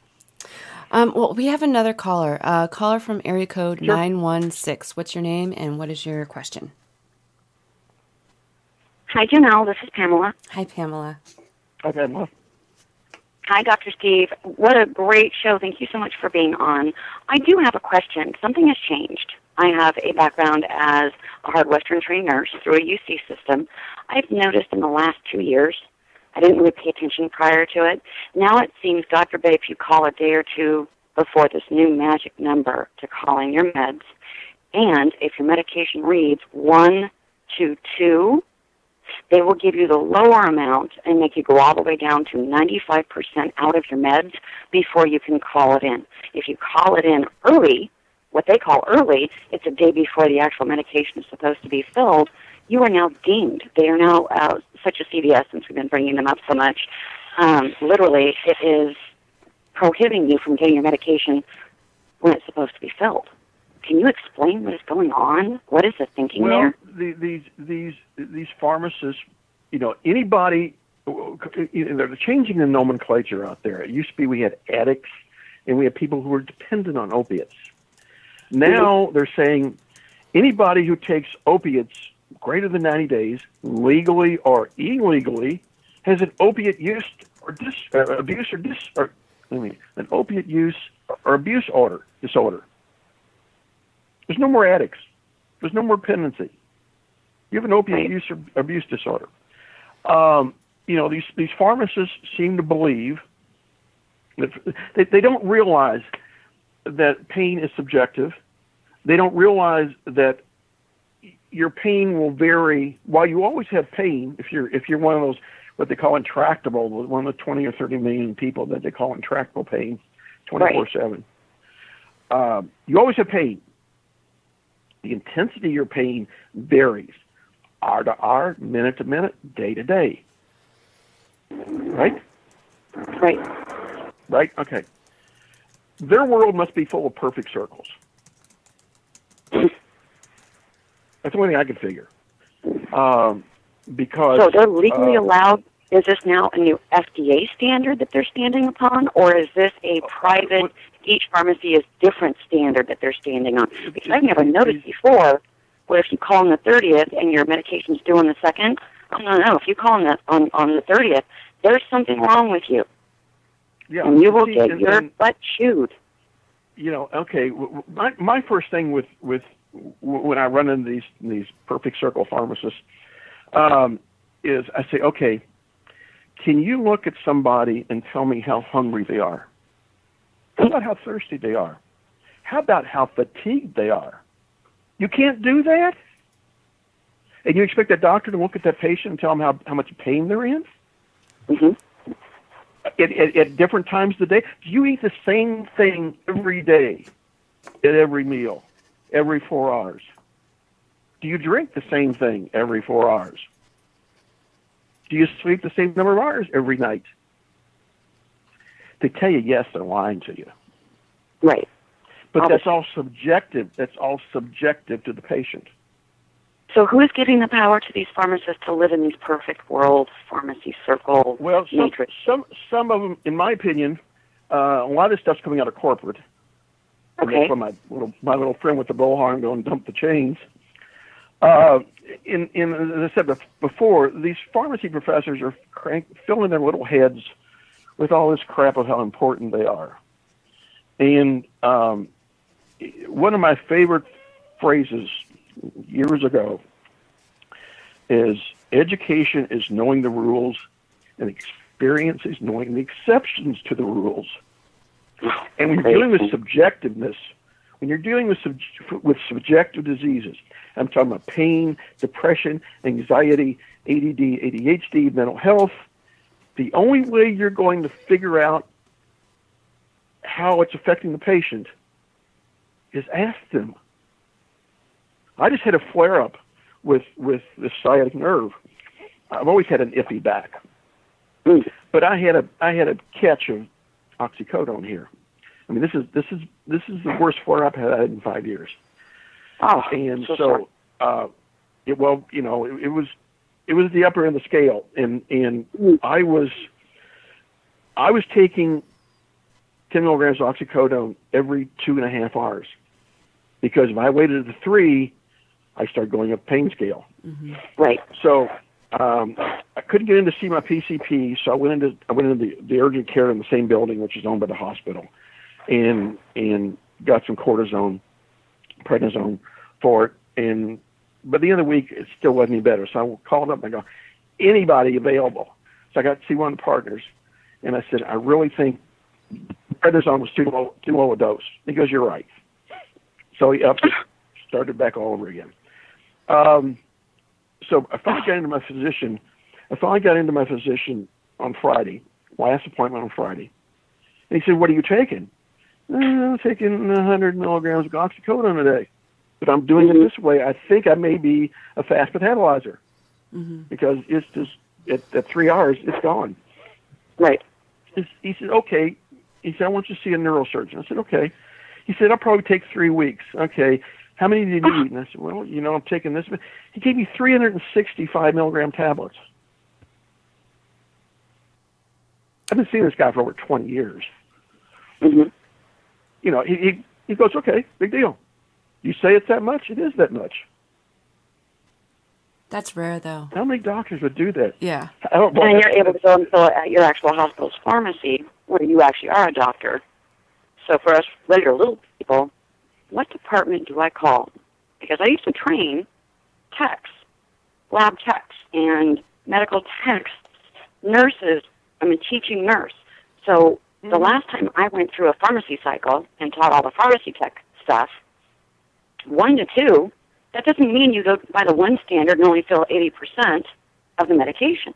Well, we have another caller. Caller from area code 916. What's your name and what is your question? Hi, Janelle. This is Pamela. Hi, Pamela. Hi, Pamela. Hi, Dr. Steve. What a great show. Thank you so much for being on. I do have a question. Something has changed. I have a background as a hard Western trained nurse through a UC system. I've noticed in the last 2 years, I didn't really pay attention prior to it. Now it seems, God forbid, if you call a day or two before this new magic number to calling your meds, and if your medication reads 122, they will give you the lower amount and make you go all the way down to 95% out of your meds before you can call it in. If you call it in early, what they call early, it's a day before the actual medication is supposed to be filled, you are now deemed. They are now, such a CVS, since we've been bringing them up so much, literally it is prohibiting you from getting your medication when it's supposed to be filled. Can you explain what is going on? What is the thinking there? These pharmacists, anybody, they're changing the nomenclature out there. It used to be we had addicts and we had people who were dependent on opiates. Now they're saying anybody who takes opiates greater than 90 days, legally or illegally, has an opiate use or an opiate use or abuse disorder. There's no more addicts. There's no more pendency. You have an opiate use or abuse disorder. These pharmacists seem to believe that they don't realize that pain is subjective. They don't realize that your pain will vary. While you always have pain, if you're one of those what they call intractable, one of the 20 or 30 million people that they call intractable pain, 24/7. You always have pain. The intensity of your pain varies, hour to hour, minute to minute, day to day. Right? Right? Okay. Their world must be full of perfect circles. That's the only thing I can figure. Because so they're legally allowed. Is this now a new FDA standard that they're standing upon, or is this a private? Each pharmacy is different standard that they're standing on. Because I've never noticed before where if you call on the 30th and your medication's due on the 2nd, no. If you call on the 30th, there's something wrong with you. Yeah, and you will get your butt chewed. Okay. My first thing with when I run into these perfect circle pharmacists is I say, okay, can you look at somebody and tell me how hungry they are? How about how thirsty they are? How about how fatigued they are? You can't do that? And you expect a doctor to look at that patient and tell them how much pain they're in? Mm-hmm. At different times of the day? Do you eat the same thing every day, at every meal, every 4 hours? Do you drink the same thing every 4 hours? Do you sleep the same number of hours every night? They tell you yes, they're lying to you. Right. But that's all subjective. That's all subjective to the patient. So who is giving the power to these pharmacists to live in these perfect world pharmacy circle matrix? Some of them, in my opinion, a lot of this stuff's coming out of corporate. Okay. From my little friend with the blowhorn going dump the chains. As I said before, these pharmacy professors are filling their little heads with all this crap of how important they are. And one of my favorite phrases years ago is education is knowing the rules and experience is knowing the exceptions to the rules. And when you're dealing with subjectiveness, when you're dealing with subjective diseases, I'm talking about pain, depression, anxiety, ADD, ADHD, mental health, the only way you're going to figure out how it's affecting the patient is ask them. I just had a flare-up with the sciatic nerve. I've always had an iffy back, but I had a catch of oxycodone here. I mean, this is the worst flare-up I've had in 5 years. Oh, and so it was the upper end of the scale, and I was taking 10 milligrams of oxycodone every 2.5 hours, because if I waited to 3, I started going up pain scale. Mm-hmm. Right. So I couldn't get in to see my PCP, so I went into the urgent care in the same building, which is owned by the hospital, and got some cortisone, prednisone for it. And by the end of the week, it still wasn't any better. So I called up and I go, anybody available? So I got to see one of the partners, and I said, I really think prednisone was too low a dose. He goes, you're right. So he upped it, started back all over again. So I finally got into my physician. On Friday, last appointment on Friday. And he said, what are you taking? I'm taking 100 milligrams of oxycodone a day. But I'm doing it this way. I think I may be a fast metabolizer, because it's just at 3 hours, it's gone. Right. He said, okay. He said, I want you to see a neurosurgeon. I said, okay. He said, I'll probably take 3 weeks. Okay. How many did you eat? And I said, well, I'm taking this. He gave me 365 milligram tablets. I've been seeing this guy for over 20 years. Mm-hmm. He goes, okay, big deal. You say it's that much? It is that much. That's rare, though. How many doctors would do that? Yeah. And you're able to go and fill it at your actual hospital's pharmacy, where you actually are a doctor. So for us regular little people, what department do I call? Because I used to train techs, lab techs, and medical techs, nurses. I'm a teaching nurse. So the last time I went through a pharmacy cycle and taught all the pharmacy tech stuff, 1 to 2, that doesn't mean you go by the 1 standard and only fill 80% of the medication.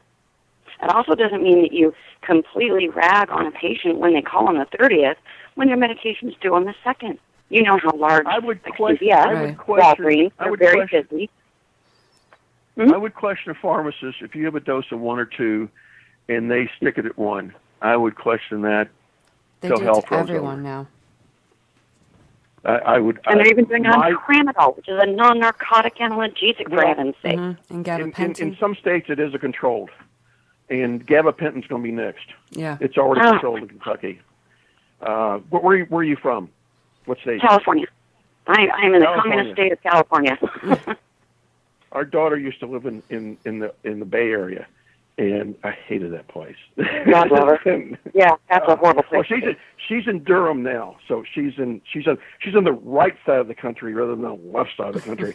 It also doesn't mean that you completely rag on a patient when they call on the 30th when their medication is due on the 2nd. You know how large I would CVS, question, Walgreens, they're very busy. Mm-hmm. I would question a pharmacist if you have a dose of 1 or 2 and they stick it at 1. I would question that. They do it to everyone now. I would. And they're even doing it on tramadol, which is a non-narcotic analgesic, for heaven's sake. And gabapentin. In some states, it is a controlled. And gabapentin's going to be next. Yeah. It's already controlled in Kentucky. Where are you from? What state? California. I'm in the communist state of California. Our daughter used to live in the Bay Area, and I hated that place. God love her. Yeah, that's a horrible place. Well, she's in Durham now, so she's on the right side of the country rather than the left side of the country,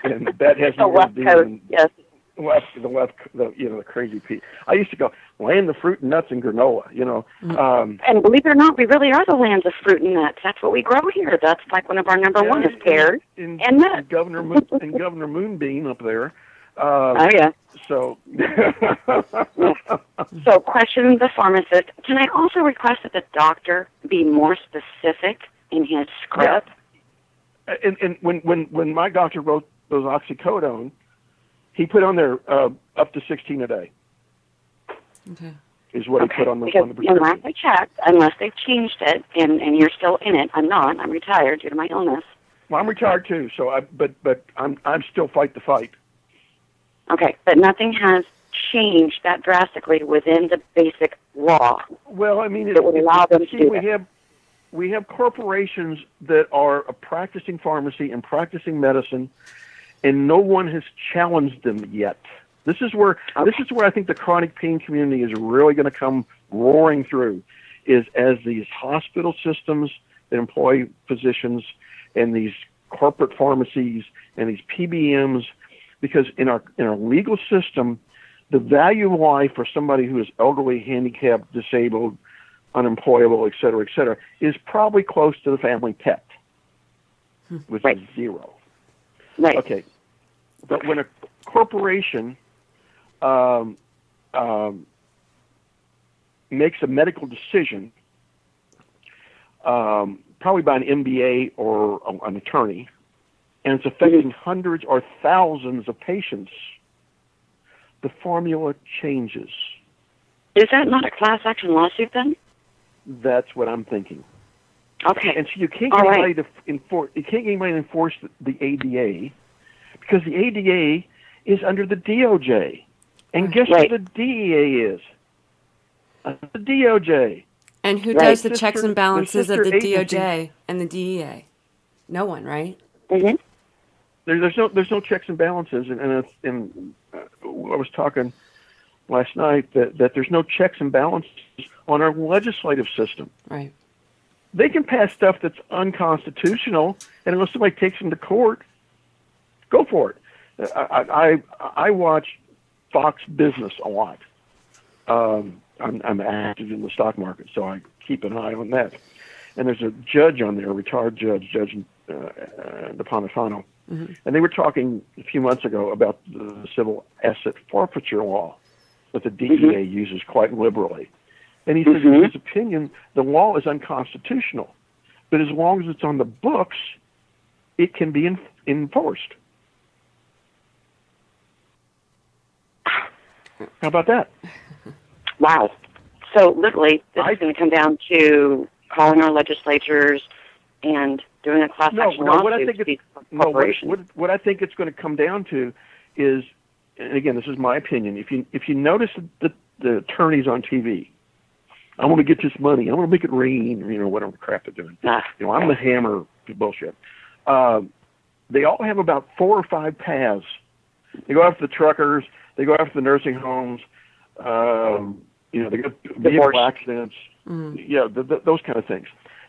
and that has the left coast. Yes. The crazy Pete. I used to go land the fruit and nuts and granola, And believe it or not, we really are the lands of fruit and nuts. That's what we grow here. That's like one of our number one is pears and nuts. Governor Moonbeam up there. Oh yeah. So. So, question the pharmacist. Can I also request that the doctor be more specific in his script? Yeah. And when my doctor wrote those oxycodone, he put on there up to 16 a day. Okay. Is what he put on the prescription. Unless I checked, unless they've changed it, and you're still in it. I'm not. I'm retired due to my illness. Well, I'm retired too. So but I'm still fight the fight. Okay, but nothing has changed that drastically within the basic law. Well, I mean, it would allow them to do that. We have corporations that are a practicing pharmacy and practicing medicine, and no one has challenged them yet. This is where I think the chronic pain community is really going to come roaring through, is as these hospital systems that employ physicians and these corporate pharmacies and these PBMs, because in our legal system, the value of life for somebody who is elderly, handicapped, disabled, unemployable, et cetera, is probably close to the family pet, which is 0. Right. Okay. But when a corporation makes a medical decision, probably by an MBA or an attorney, and it's affecting hundreds or thousands of patients, the formula changes. Is that not a class action lawsuit then? That's what I'm thinking. Okay. And so you can't get anybody to enforce. You can't get anybody to enforce the ADA because the ADA is under the DOJ, and guess what the DEA is? The DOJ. And who does the checks and balances of the DOJ and the DEA? No one, right? Mm-hmm. There's no checks and balances, and I was talking last night that there's no checks and balances on our legislative system. Right. They can pass stuff that's unconstitutional, and unless somebody takes them to court, go for it. I watch Fox Business a lot. I'm active in the stock market, so I keep an eye on that. And there's a judge on there, a retired Judge Napolitano, and they were talking a few months ago about the civil asset forfeiture law that the DEA uses quite liberally. And he said, in his opinion, the law is unconstitutional, but as long as it's on the books, it can be enforced. How about that? Wow. So literally, this is going to come down to calling our legislatures and doing a class action lawsuit. What I think it's going to come down to is, and again, this is my opinion. If you notice the attorneys on TV, I want to get this money, I want to make it rain, whatever crap they're doing. I'm the hammer bullshit. They all have about 4 or 5 paths. They go after the truckers. They go after the nursing homes. They get vehicle accidents. Yeah, those kind of things.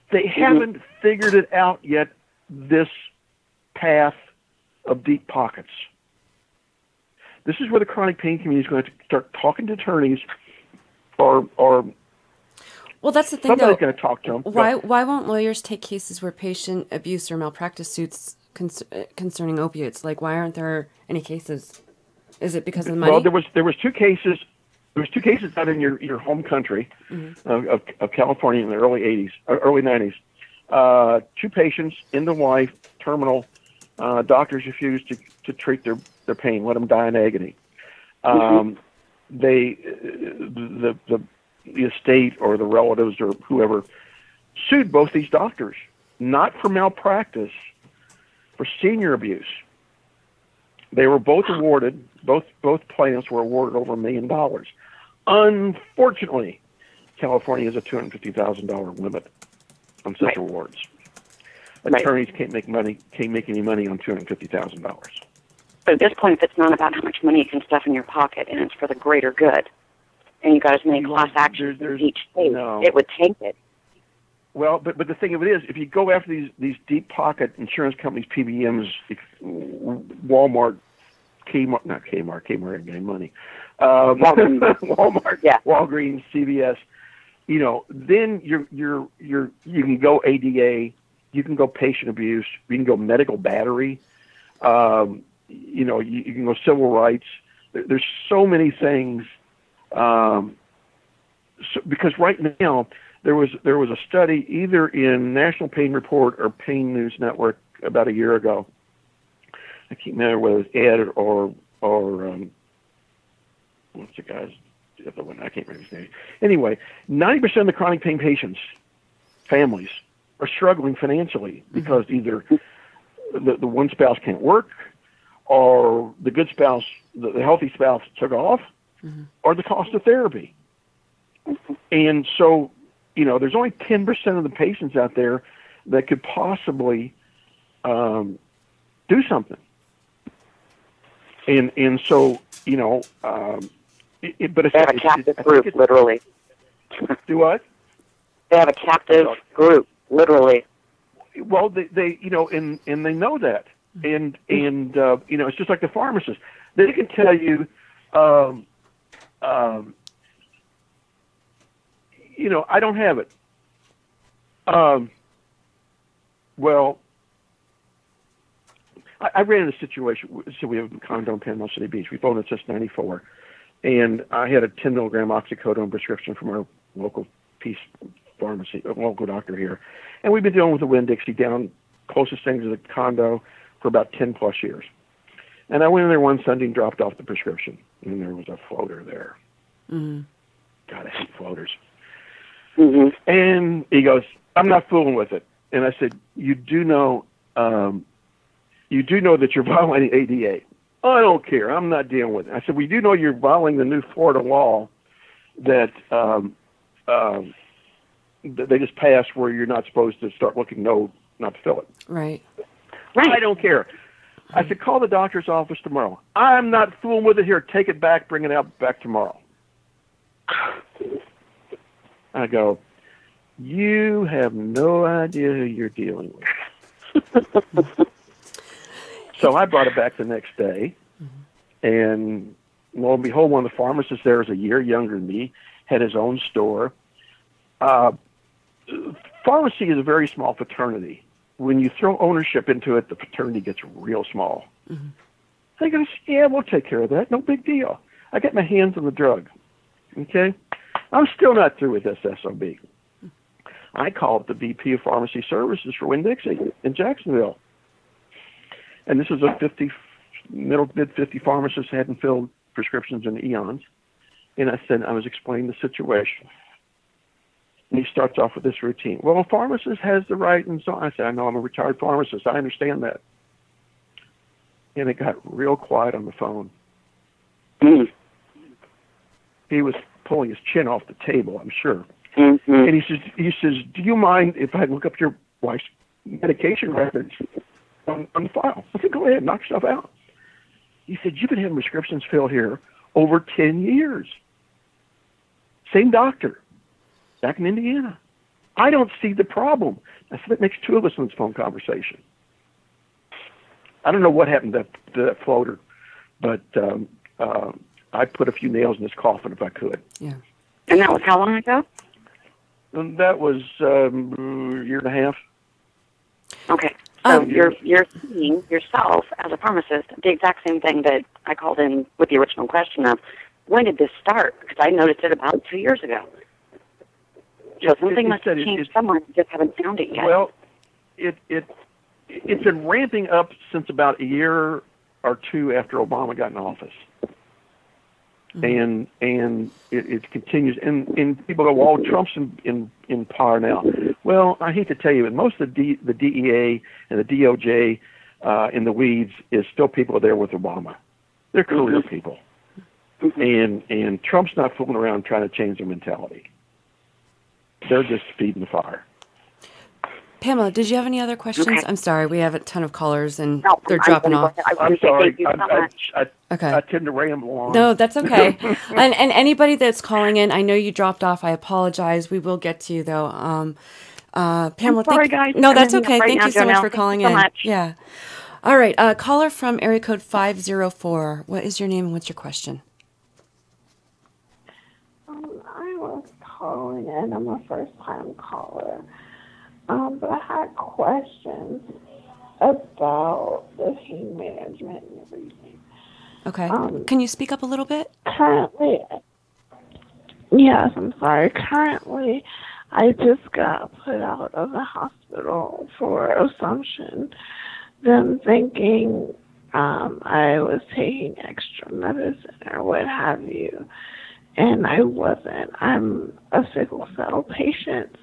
They haven't figured it out yet, this path of deep pockets. This is where the chronic pain community is going to start talking to attorneys or well, that's the thing, somebody's going to talk to them. Why won't lawyers take cases where patient abuse or malpractice suits concerning opiates? Like, why aren't there any cases? Is it because of the money? Well, there was 2 cases. There was 2 cases out in your home country of California in the early 90s. 2 patients, end of life, terminal. Doctors refused to treat their pain, let them die in agony. The estate or the relatives or whoever sued both these doctors, not for malpractice, for senior abuse. They were both awarded. Both plaintiffs were awarded over $1 million. Unfortunately, California has a $250,000 limit on such awards. Attorneys can't make any money on $250,000. But at this point, if it's not about how much money you can stuff in your pocket and it's for the greater good, and you got as many class actions in each state, it would tank it. Well, but the thing of it is, if you go after these deep pocket insurance companies, PBMs, Walmart, Kmart ain't getting money. Walmart, yeah. Walgreens, CVS, then you can go ADA, you can go patient abuse, you can go medical battery, you can go civil rights. There's so many things. Because right now there was a study either in National Pain Report or Pain News Network about a year ago. I can't remember whether it was Ed or what's the guy's the other one? I can't remember his name. Anyway, 90% of the chronic pain patients, families, are struggling financially because either the one spouse can't work, or the good spouse, the healthy spouse took off, or the cost of therapy. And so, there's only 10% of the patients out there that could possibly do something. And so, but they have a captive group, literally. Do what? They have a captive group, literally. Well, they and they know that, and it's just like the pharmacist. They can tell you, I don't have it. Well, I ran into a situation. So we have a condo in Panama City Beach. We've owned it since '94, and I had a 10 milligram oxycodone prescription from our local Peace Pharmacy, a local doctor here, and we've been dealing with the Winn-Dixie down closest thing to the condo for about 10 plus years. And I went in there one Sunday and dropped off the prescription, and there was a floater there. Mm-hmm. God, I hate floaters. Mm-hmm. And he goes, "I'm not fooling with it." And I said, you do know that you're violating ADA. "Oh, I don't care. I'm not dealing with it." I said, "We do know you're violating the new Florida law that they just passed, where you're not supposed to start looking not to fill it." Right. I don't care. I said, "Call the doctor's office tomorrow." "I'm not fooling with it. Here, take it back. Bring it out back tomorrow." I go, "You have no idea who you're dealing with." So I brought it back the next day, and lo and behold, one of the pharmacists there is a year younger than me, had his own store. Pharmacy is a very small fraternity. When you throw ownership into it, the fraternity gets real small. Mm-hmm. I go, "Yeah, we'll take care of that. No big deal. I got my hands on the drug." Okay? I'm still not through with this SOB. I called the VP of Pharmacy Services for Winn-Dixie in Jacksonville. And this is a mid-50 pharmacist, hadn't filled prescriptions in eons. And I was explaining the situation. And he starts off with this routine. "Well, a pharmacist has the right," and so on. I said, "I know, I'm a retired pharmacist. I understand that." And it got real quiet on the phone. He was pulling his chin off the table, I'm sure. Mm-hmm. And he says, "Do you mind if I look up your wife's medication records on the file?" I said, "Go ahead, knock stuff out." He said, "You've been having prescriptions filled here over 10 years. Same doctor, back in Indiana. I don't see the problem." I said, "That makes two of us in this phone conversation." I don't know what happened to that floater, but I'd put a few nails in his coffin if I could. Yeah. And that was how long ago? And that was a year and a half. Okay. So you're seeing yourself as a pharmacist the exact same thing that I called in with the original question of, when did this start? Because I noticed it about 2 years ago. So something must have changed somewhere. You just haven't found it yet. Well, it's been ramping up since about a year or two after Obama got in office. Mm-hmm. And it continues. And people go, "Well, Trump's in power now." Well, I hate to tell you, but most of the DEA and the DOJ in the weeds is still people there with Obama. They're career people. Mm-hmm. And Trump's not fooling around trying to change their mentality. They're just feeding the fire. Pamela, did you have any other questions? Okay. I'm sorry, we have a ton of callers and No, they're dropping off. I'm sorry. Thank you so much. I tend to ramble on. No, that's okay. and anybody that's calling in, I know you dropped off. I apologize. We will get to you though. Pamela, sorry, guys. No, that's I'm okay. right Thank now, you so much Jonelle. for calling Thank you so in. much. Yeah. All right. Caller from area code 504. What is your name and what's your question? I was calling in. I'm a first-time caller. But I had questions about the pain management and everything. Okay. Can you speak up a little bit? Currently, yes, I'm sorry. Currently, I just got put out of the hospital for assumption. Them thinking I was taking extra medicine or what have you. And I wasn't. I'm a sickle cell patient.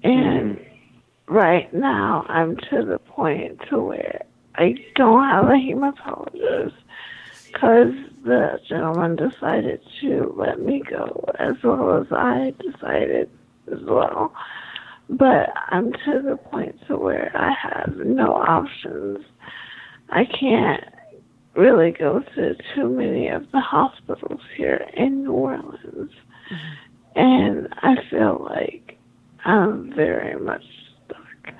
And right now I'm to the point to where I don't have a hematologist because the gentleman decided to let me go as well as I decided as well. But I'm to the point to where I have no options. I can't really go to too many of the hospitals here in New Orleans. And I feel like I'm very much stuck.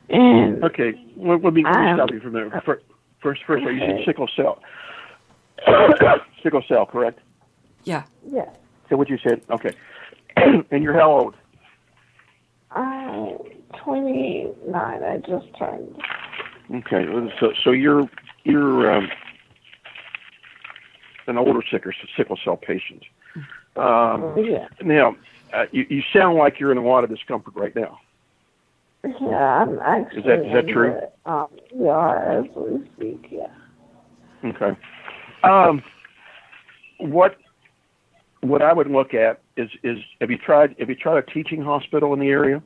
And okay, let me stop you from there. First, you said sickle cell. Sickle cell, correct? Yeah. yes, So what you said, okay. And you're how old? I'm 29. I just turned. Okay, so you're an older sickle cell patient. Yeah. Now, you sound like you're in a lot of discomfort right now. Yeah, I'm actually. Is that true? Yeah, as we speak, yeah. Okay. What I would look at is have you tried a teaching hospital in the area?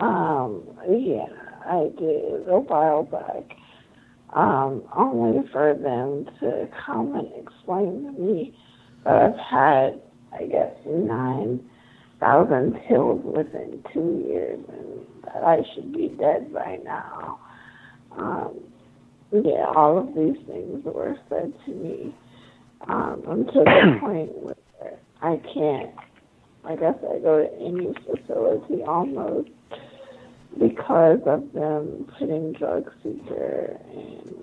Yeah, I did a while back. Only for them to come and explain to me that I've had, I guess, 9,000 pills within 2 years and that I should be dead by now. Yeah, all of these things were said to me. I'm to the point where I can't, I guess I go to any facility almost because of them putting drug seeker and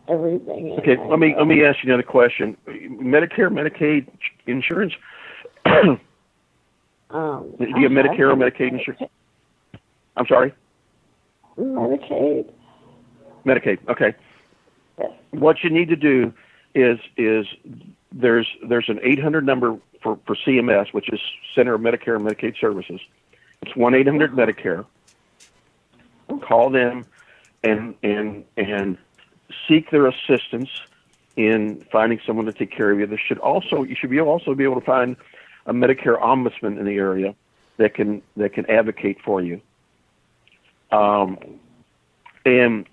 everything in. Okay, let me ask you another question. Medicare, Medicaid insurance? Do you have Medicare or Medicaid insurance? I'm sorry? Medicaid. Medicaid, okay. Yes. What you need to do is there's an 800 number for CMS, which is Center of Medicare and Medicaid Services. It's 1-800-Medicare. Call them and seek their assistance in finding someone to take care of you. You should also be able to find a Medicare ombudsman in the area that can advocate for you. And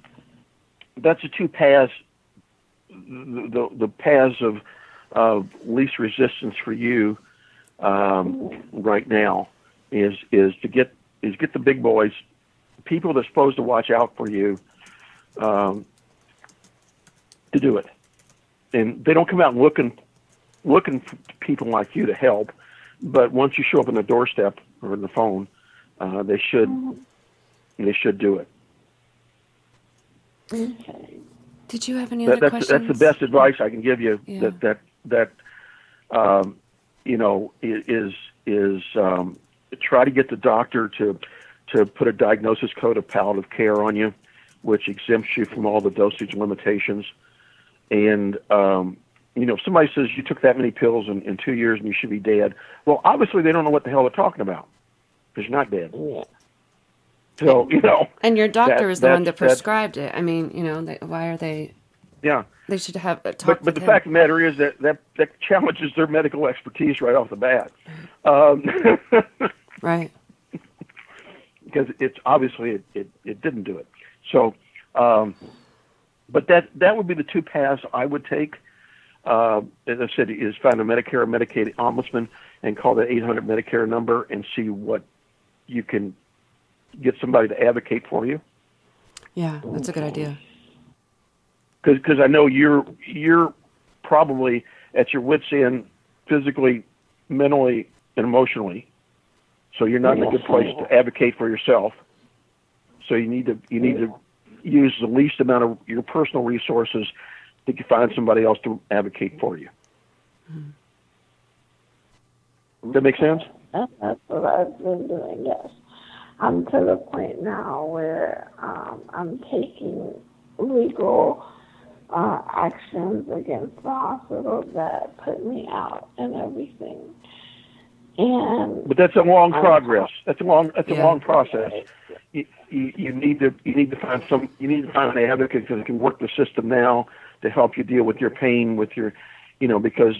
that's the two paths, the paths of least resistance for you right now is to get the big boys, people that are supposed to watch out for you, to do it. And they don't come out looking for people like you to help, but once you show up on the doorstep or on the phone, they should do it. Okay. Did you have any other questions? That's the best advice I can give you. Yeah. That is try to get the doctor to put a diagnosis code of palliative care on you, which exempts you from all the dosage limitations. And if somebody says you took that many pills in 2 years and you should be dead, well, obviously they don't know what the hell they're talking about because you're not dead. Yeah. So And your doctor is the one that prescribed it. I mean, why are they? Yeah. They should have a talk. But the fact of the matter is that challenges their medical expertise right off the bat. Right. Because it's obviously it didn't do it. So, but that would be the two paths I would take. As I said, is find a Medicare or Medicaid ombudsman and call the 800 Medicare number and see what you can get somebody to advocate for you. Yeah, that's a good idea. Because I know you're probably at your wit's end physically, mentally, and emotionally. So you're not in a good place to advocate for yourself. So you need to use the least amount of your personal resources to find somebody else to advocate for you. Mm-hmm. Does that make sense? That's what I've been doing, yes. I'm to the point now where I'm taking legal actions against the hospital that put me out and everything. But that's a long progress. That's a long process. You need to find an advocate that can work the system now to help you deal with your pain, with your, because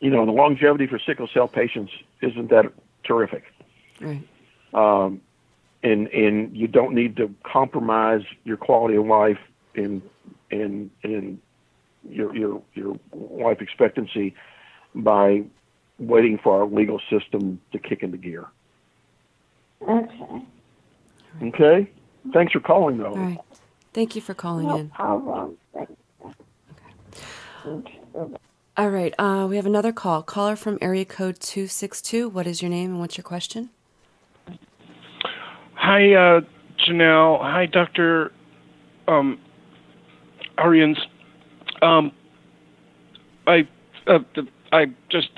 the longevity for sickle cell patients isn't that terrific. Right. And you don't need to compromise your quality of life and your life expectancy by waiting for our legal system to kick into gear. Okay. Okay? Thanks for calling, though. All right. Thank you for calling in. No problem. Thank you. Okay. All right. We have another call. Caller from area code 262. What is your name and what's your question? Hi, Janelle. Hi, Dr. Ariens. I just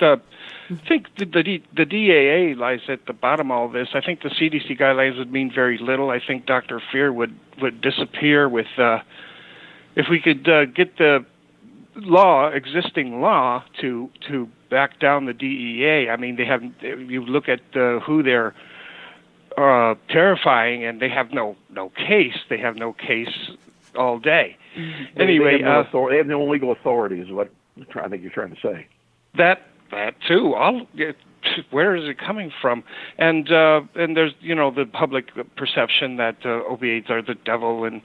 think the DAA lies at the bottom of all this. I think the CDC guidelines would mean very little. I think Dr. Fear would disappear with if we could get the existing law to back down the DEA. I mean, you look at who they're terrifying, and they have no case. They have no case all day. Mm-hmm. Anyway, they have no legal authority, is what I think you're trying to say. That too. Where is it coming from? And there's the public perception that opiates are the devil and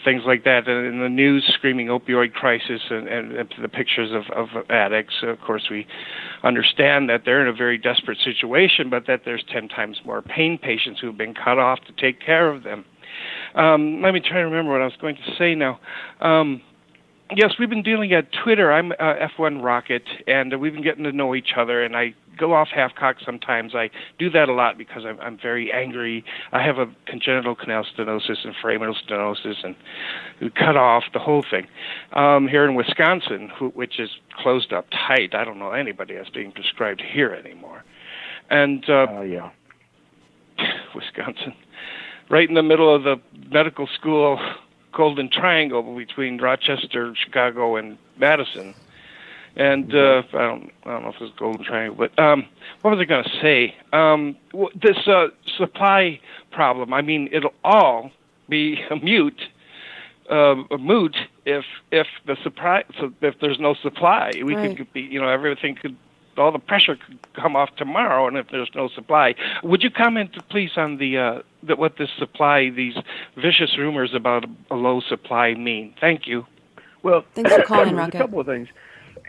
things like that. And in the news, screaming opioid crisis and the pictures of addicts. Of course, we understand that they're in a very desperate situation, but that there's 10 times more pain patients who've been cut off to take care of them. Let me try to remember what I was going to say now. Yes, we've been dealing at Twitter. I'm F1 Rocket, and we've been getting to know each other, and I go off half-cocked sometimes. I do that a lot because I'm very angry. I have a congenital canal stenosis and foraminal stenosis, and we cut off the whole thing. Here in Wisconsin, which is closed up tight, I don't know anybody that's being prescribed here anymore. And yeah, Wisconsin, right in the middle of the medical school Golden Triangle between Rochester, Chicago, and Madison. And I don't know if it was Golden Triangle, but what was I going to say? This supply problem. I mean, it'll all be a moot if the supply. So if there's no supply, we could be. Everything could. All the pressure could come off tomorrow, and if there's no supply, would you comment, please, on what this supply, these vicious rumors about a low supply mean? Thank you. Well, thanks for calling, Rocket. A couple of things.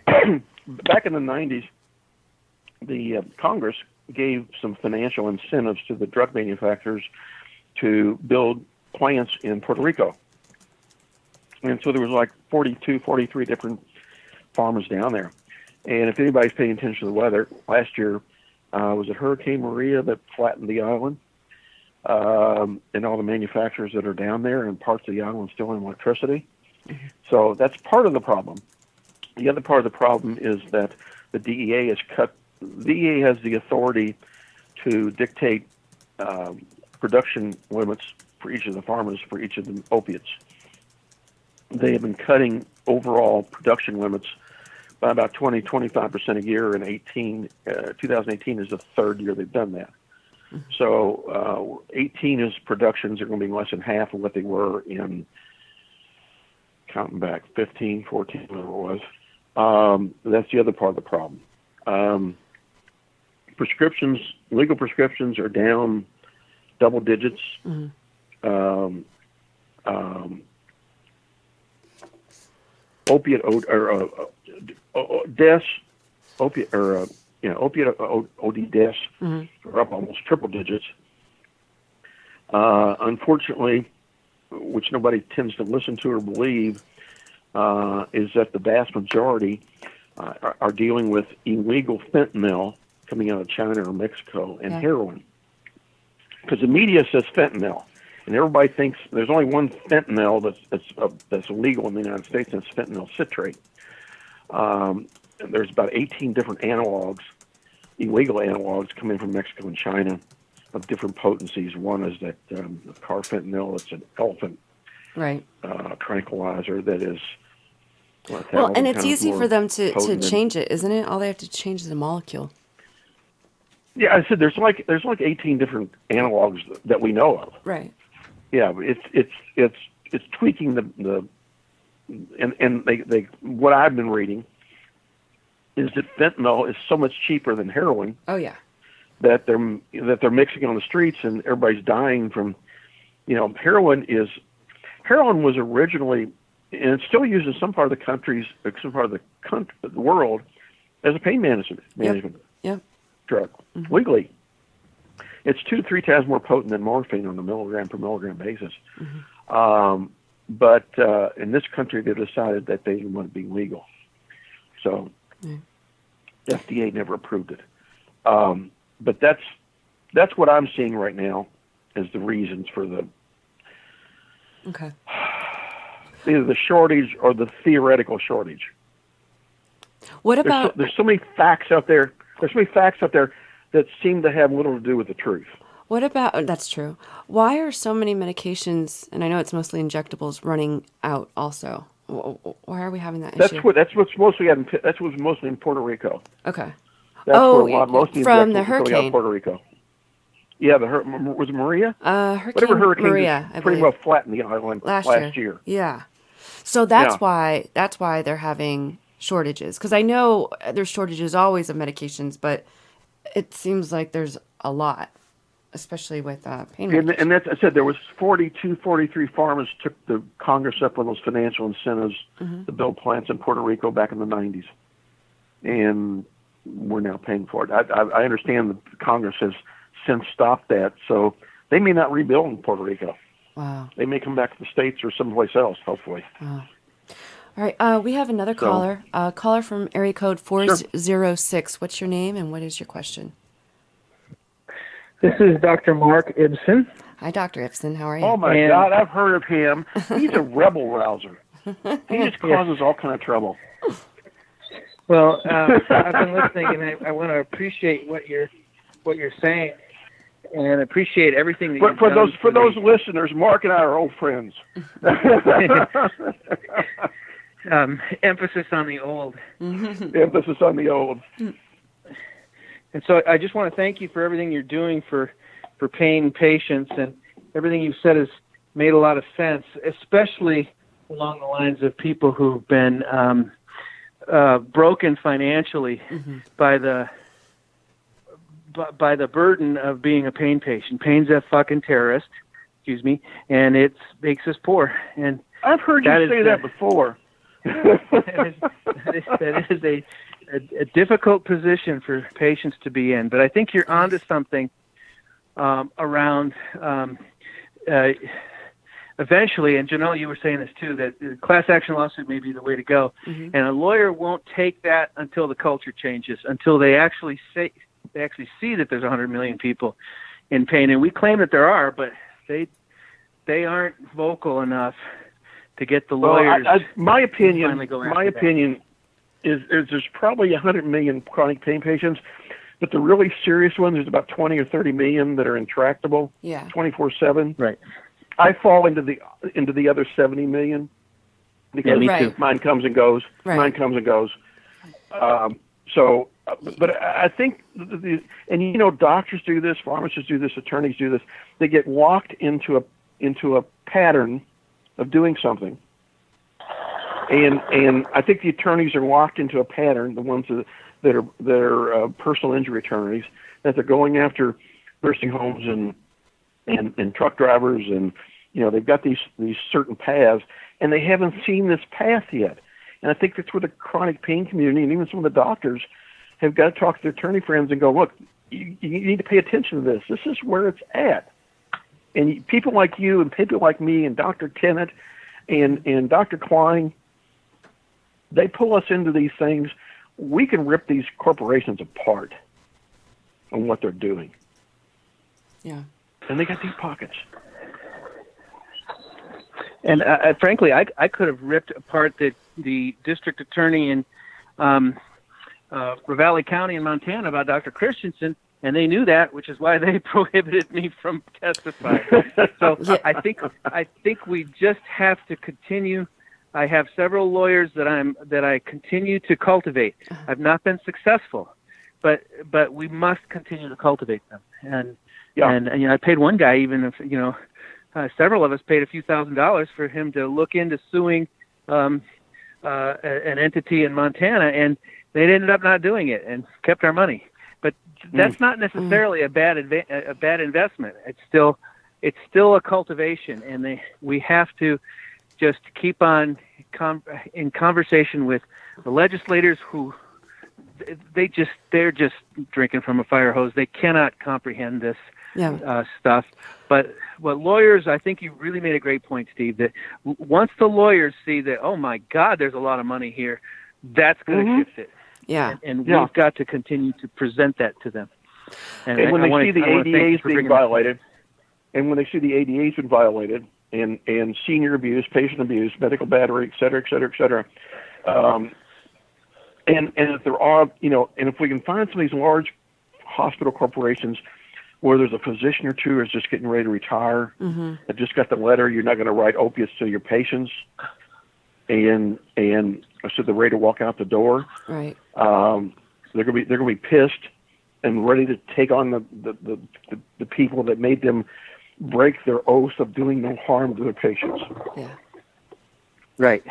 Back in the 90s, the Congress gave some financial incentives to the drug manufacturers to build plants in Puerto Rico, and so there was like 43 different farmers down there. And if anybody's paying attention to the weather, last year, was it Hurricane Maria that flattened the island? And all the manufacturers that are down there and parts of the island still in electricity. Mm-hmm. So that's part of the problem. The other part of the problem is that the DEA has the authority to dictate production limits for each of the farmers for each of the opiates. They have been cutting overall production limits by about 20-25% a year, and 2018 is the third year they've done that. Mm-hmm. So 18's productions are going to be less than half of what they were in, counting back, 15, 14, whatever it was. That's the other part of the problem. Legal prescriptions are down double digits. Mm-hmm. Opiate deaths, opiate OD deaths are up almost triple digits. Unfortunately, which nobody tends to listen to or believe, is that the vast majority are dealing with illegal fentanyl coming out of China or Mexico and heroin. Because the media says fentanyl, and everybody thinks there's only one fentanyl that's illegal in the United States, and it's fentanyl citrate. And there's about 18 different analogs, illegal analogs coming from Mexico and China of different potencies. One is that carfentanil. It's an elephant tranquilizer that is. Well, and it's easy for them to change it, isn't it? All they have to change is the molecule. Yeah, I said there's like 18 different analogs that we know of. Right. Yeah, it's tweaking the and they what I've been reading is that fentanyl is so much cheaper than heroin. Oh yeah. That they're mixing on the streets and everybody's dying from, heroin was originally, and it's still used in some part of the countries, some part of the world, as a pain management drug legally. It's 2-3 times more potent than morphine on a milligram per milligram basis. But in this country, they decided that they didn't want it being legal, so FDA never approved it. But that's what I'm seeing right now as the reasons for the either the shortage or the theoretical shortage. What about there's so many facts out there. There's so many facts out there that seem to have little to do with the truth. What about that's true? Why are so many medications, and I know it's mostly injectables, running out? Also, why are we having that issue? That's what's mostly in Puerto Rico. Okay. That's most from the hurricane in Puerto Rico. Yeah, was it Maria? Hurricane Maria, I pretty believe. well flattened the island last year. Yeah, so that's why they're having shortages. Because I know there's shortages always of medications, but it seems like there's a lot, especially with pain medications. And that's, I said there was 43 farmers took the Congress up with those financial incentives to build plants in Puerto Rico back in the 90s, and we're now paying for it. I understand that Congress has since stopped that, so they may not rebuild in Puerto Rico. Wow. They may come back to the States or someplace else, hopefully. Wow. All right, we have another caller. Caller from area code 406. What's your name and what is your question? This is Dr. Mark Ibsen. Hi, Dr. Ibsen. How are you? Oh, my God, I've heard of him. He's a rebel rouser. He just causes all kind of trouble. Well, I've been listening, and I want to appreciate what you're saying, and appreciate everything that you've done. For those listeners, Mark and I are old friends. Emphasis on the old. Emphasis on the old. And so I just want to thank you for everything you're doing for pain patients, and everything you've said has made a lot of sense, especially along the lines of people who've been broken financially by the burden of being a pain patient. Pain's a fucking terrorist, and it makes us poor. And I've heard you say that before. that is a difficult position for patients to be in, but I think you're onto something around eventually, and Janelle, you were saying this too, that the class action lawsuit may be the way to go, and a lawyer won't take that until the culture changes, until they actually see that there's 100 million people in pain, and we claim that there are, but they aren't vocal enough to get the lawyers. My opinion is there's probably 100 million chronic pain patients, but the really serious ones, there's about 20 or 30 million that are intractable, 24/7. Right. I fall into the other 70 million because mine comes and goes. Right. Mine comes and goes. But I think, doctors do this, pharmacists do this, attorneys do this. They get locked into a pattern of doing something, and I think the attorneys are locked into a pattern. The ones that are personal injury attorneys, that they're going after nursing homes and truck drivers, and they've got these certain paths, and they haven't seen this path yet. And I think that's where the chronic pain community and even some of the doctors have got to talk to their attorney friends and go, look, you need to pay attention to this. This is where it's at. And people like you and people like me and Dr. Tennant and Dr. Klein, they pull us into these things. We can rip these corporations apart on what they're doing. Yeah. And they got deep pockets. And frankly, I could have ripped apart the district attorney in Ravalli County in Montana about Dr. Christensen, and they knew that, which is why they prohibited me from testifying. So I think we just have to continue. I have several lawyers that I continue to cultivate. I've not been successful, but we must continue to cultivate them. And I paid one guy, even if several of us paid a few $1,000s for him to look into suing an entity in Montana, and they ended up not doing it and kept our money. But that's not necessarily a bad investment. It's still a cultivation, and we have to just keep on in conversation with the legislators who they're just drinking from a fire hose. They cannot comprehend this stuff. But lawyers, I think you really made a great point, Steve, that once the lawyers see that, oh my God, there's a lot of money here, that's going to shift it. Yeah. And we've got to continue to present that to them. And when they see the ADAs being violated, and senior abuse, patient abuse, medical battery, et cetera, et cetera, et cetera, and if there are, and if we can find some of these large hospital corporations where there's a physician or two who's just getting ready to retire, that just got the letter, you're not going to write opiates to your patients, and so they're ready to walk out the door. Right. They're going to be pissed and ready to take on the people that made them break their oath of doing no harm to their patients. Yeah. Right.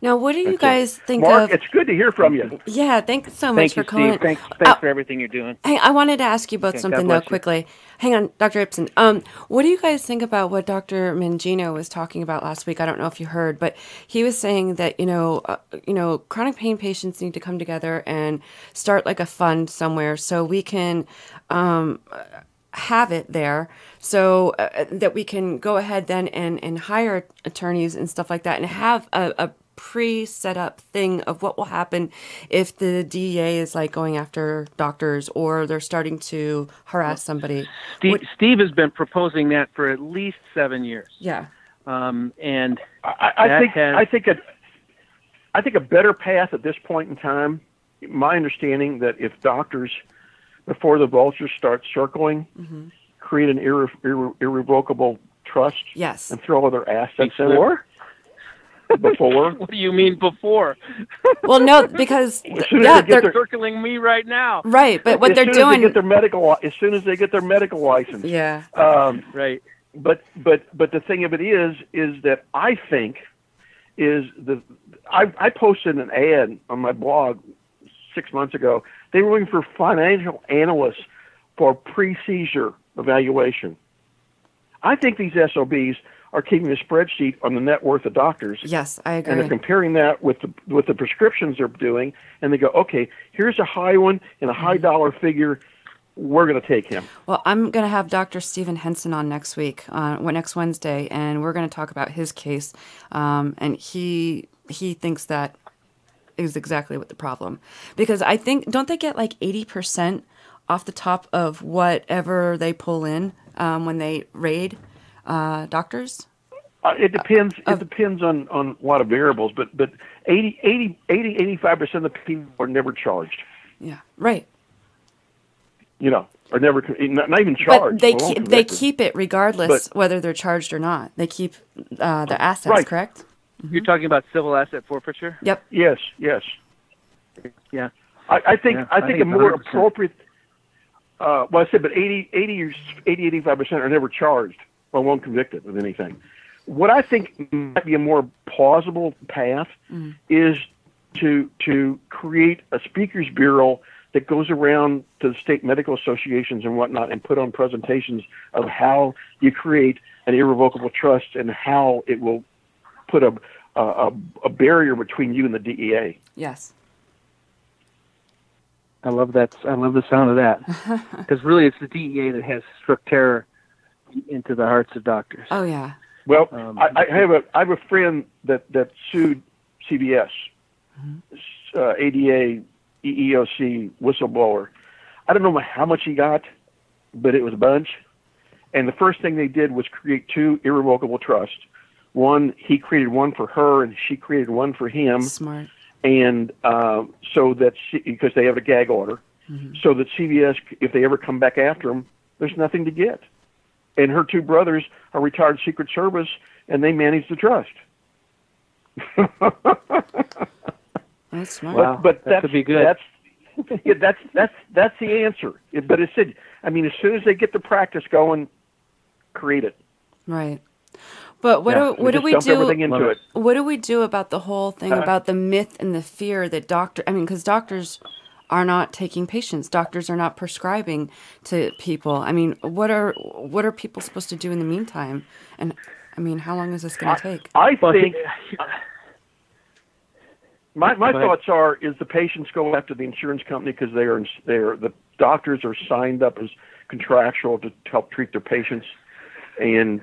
Now, what do you guys think Mark, of? it's good to hear from you. Yeah, thanks so much for calling. Steve. Thanks for everything you're doing. Hey, I wanted to ask you both something, though, quickly. Hang on, Dr. Ibsen. What do you guys think about what Dr. Mangino was talking about last week? I don't know if you heard, but he was saying that, chronic pain patients need to come together and start like a fund somewhere so we can have it there so that we can go ahead then and hire attorneys and stuff like that and have a pre-set up thing of what will happen if the DEA is like going after doctors or they're starting to harass somebody. Steve has been proposing that for at least 7 years. Yeah. And I think a better path at this point in time, my understanding that if doctors, before the vultures start circling, create an irrevocable trust, yes, and throw all their assets before? in it. Before? What do you mean before? Well, no, because they're circling me right now. Right, but what they're doing, as soon as they get their medical license. Yeah. Right. But the thing of it is that I think I posted an ad on my blog 6 months ago. They were looking for financial analysts for pre-seizure evaluation. I think these SOBs are keeping a spreadsheet on the net worth of doctors. Yes, I agree. And they're comparing that with the prescriptions they're doing, and they go, okay, here's a high one and a high dollar figure. We're going to take him. Well, I'm going to have Dr. Stephen Henson on next week, next Wednesday, and we're going to talk about his case. And he thinks that is exactly what the problem. Because I think, don't they get like 80% off the top of whatever they pull in when they raid doctors? It depends. It depends on a lot of variables, but 85% of the people are never charged. Yeah, right. Are never not even charged. But they keep it regardless whether they're charged or not. They keep their assets, right. Correct? You're talking about civil asset forfeiture? Yep. Yes. Yeah. I think a more appropriate. Well, I said, but 85% are never charged or won't convicted of anything. What I think might be a more plausible path is to create a speakers bureau that goes around to the state medical associations and whatnot and put on presentations of how you create an irrevocable trust and how it will put a barrier between you and the DEA. Yes. I love that. I love the sound of that because really it's the DEA that has struck terror into the hearts of doctors. Oh yeah. Well, I have a friend that sued CVS, ADA, EEOC, whistleblower. I don't know how much he got, but it was a bunch. And the first thing they did was create 2 irrevocable trusts. One, he created one for her, and she created one for him. Smart. And so that because they have a gag order, so that CVS, if they ever come back after him, there's nothing to get. And her 2 brothers are retired Secret Service, and they manage the trust. That's smart. Wow, but that could be good. That's the answer. But it said, I mean, as soon as they get the practice going, create it. Right. But what do we dump do? Everything into it. What do we do about the whole thing about the myth and the fear that because doctors are not taking patients. Doctors are not prescribing to people. I mean, what are people supposed to do in the meantime? And I mean, how long is this going to take? I think my thoughts is the patients go after the insurance company because the doctors are signed up as contractual to help treat their patients, and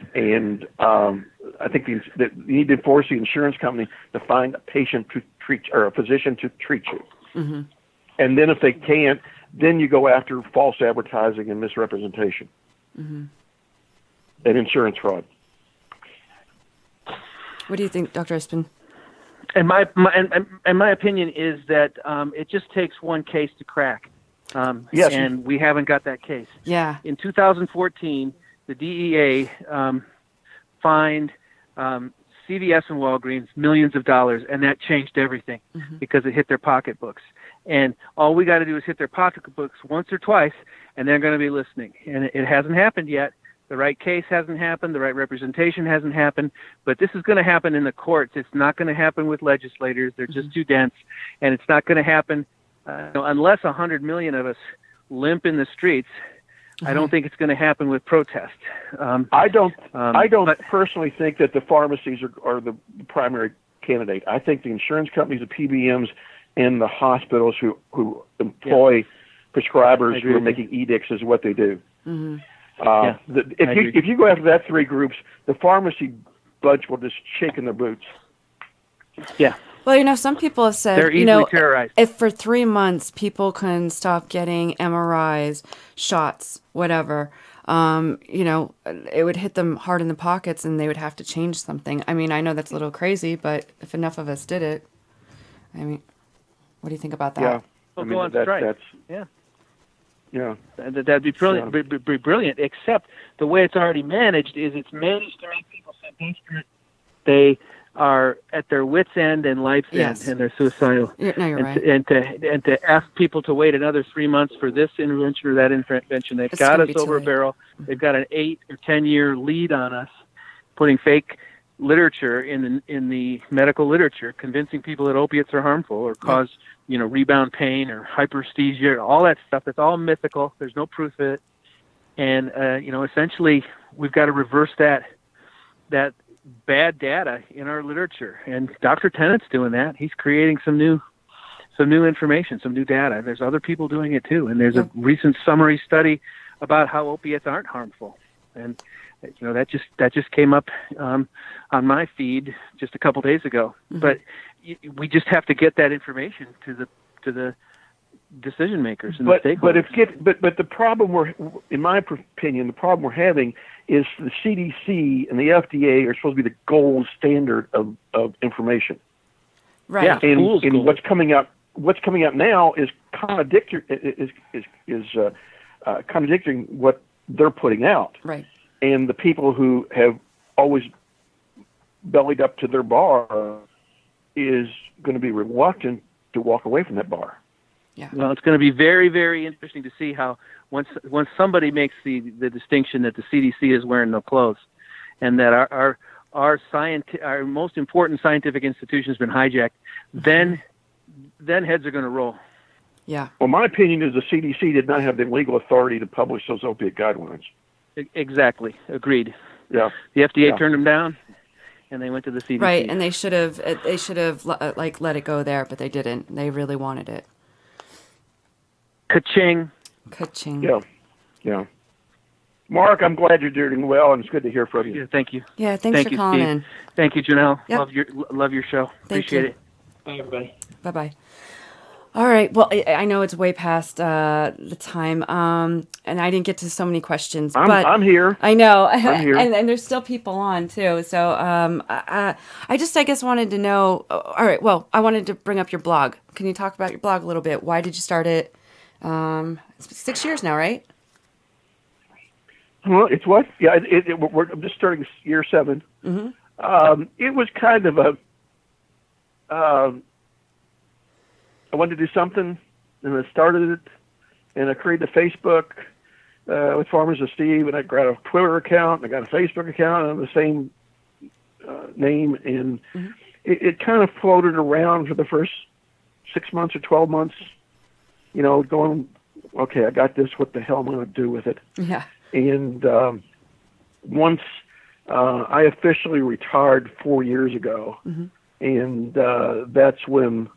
I think that you need to force the insurance company to find a patient to treat or a physician to treat you. Mm-hmm. And then if they can't, then you go after false advertising and misrepresentation and insurance fraud. What do you think, Dr. Espin? And my opinion is that it just takes one case to crack. Yes. And we haven't got that case. Yeah. In 2014, the DEA fined CVS and Walgreens millions of dollars, and that changed everything because it hit their pocketbooks. And all we got to do is hit their pocketbooks once or twice, and they're going to be listening. And it hasn't happened yet. The right case hasn't happened. The right representation hasn't happened. But this is going to happen in the courts. It's not going to happen with legislators. They're just too dense. And it's not going to happen unless 100 million of us limp in the streets. I don't think it's going to happen with protest. I don't personally think that the pharmacies are the primary candidate. I think the insurance companies, the PBMs, and the hospitals who employ prescribers who are making edicts is what they do. Mm-hmm. If you go after that 3 groups, the pharmacy bunch will just shake in their boots. Yeah. Well, some people have said, they're easily terrorized. If for 3 months people can stop getting MRIs, shots, whatever, it would hit them hard in the pockets and they would have to change something. I mean, I know that's a little crazy, but if enough of us did it, I mean, what do you think about that? Yeah. We'll go on strike. Yeah. That'd be brilliant. Yeah. Be brilliant. Except the way it's already managed is it's managed to make people so desperate they are at their wits' end and life's end, and they're suicidal. No, you're right. And to ask people to wait another 3 months for this intervention or that intervention, they've got us over a barrel. They've got an 8 or 10 year lead on us, putting fake literature in the medical literature, convincing people that opiates are harmful or cause rebound pain or hyperesthesia, all that stuff. That's all mythical. There's no proof of it. And essentially, we've got to reverse that bad data in our literature. And Dr. Tennant's doing that. He's creating some new information, some new data. There's other people doing it too. And there's a recent summary study about how opiates aren't harmful. And that just came up on my feed just a couple days ago. Mm-hmm. But we just have to get that information to the decision makers and the stakeholders. But the problem in my opinion, the problem we're having is the CDC and the FDA are supposed to be the gold standard of information. Right. Yeah. And what's coming out now is contradicting what they're putting out. Right. And the people who have always bellied up to their bar is going to be reluctant to walk away from that bar. Yeah. Well, it's going to be very, very interesting to see how once somebody makes the distinction that the CDC is wearing no clothes, and that our most important scientific institution has been hijacked, then heads are going to roll. Yeah. Well, my opinion is the CDC did not have the legal authority to publish those opiate guidelines. Exactly. Agreed. Yeah. The FDA turned them down, and they went to the CDC. Right, and they should have let it go there, but they didn't. They really wanted it. Ka-ching. Ka-ching. Yeah. Mark, I'm glad you're doing well, and it's good to hear from you. Yeah, thank you. Yeah, thanks for calling Steve. in. Thank you, Janelle. Yep. Love your show. Thank Appreciate you. it. Bye, everybody. Bye-bye. All right. Well, I know it's way past the time, and I didn't get to so many questions. But I'm here. I know. I'm here. and there's still people on, too. So I guess, wanted to know. All right. Well, I wanted to bring up your blog. Can you talk about your blog a little bit? Why did you start it? It's 6 years now, right? Well, it's what? Yeah, I'm just starting year 7. Mm-hmm. It was kind of a... I wanted to do something, and I started it, and I created a Facebook with Pharmacist Steve, and I got a Twitter account, and I got a Facebook account on the same name, and it kind of floated around for the first 6 months or 12 months, going, okay, I got this, what the hell am I going to do with it? Yeah. And once I officially retired 4 years ago, and that's when...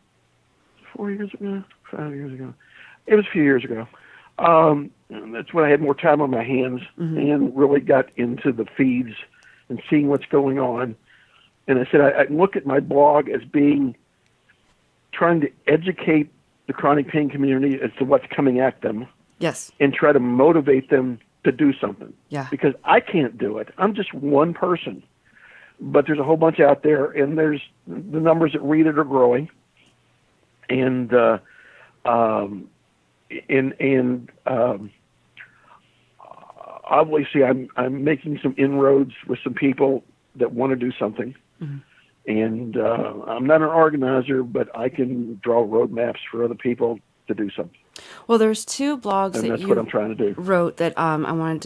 4 years ago, 5 years ago. It was a few years ago. That's when I had more time on my hands and really got into the feeds and seeing what's going on. And I said, I look at my blog as trying to educate the chronic pain community as to what's coming at them. Yes. And try to motivate them to do something. Yeah. Because I can't do it. I'm just one person. But there's a whole bunch out there, and there's the numbers that read it are growing. And obviously, I'm making some inroads with some people that want to do something. And I'm not an organizer, but I can draw roadmaps for other people to do something. Well, there's 2 blogs and that that's you what I'm trying to do. wrote that I wanted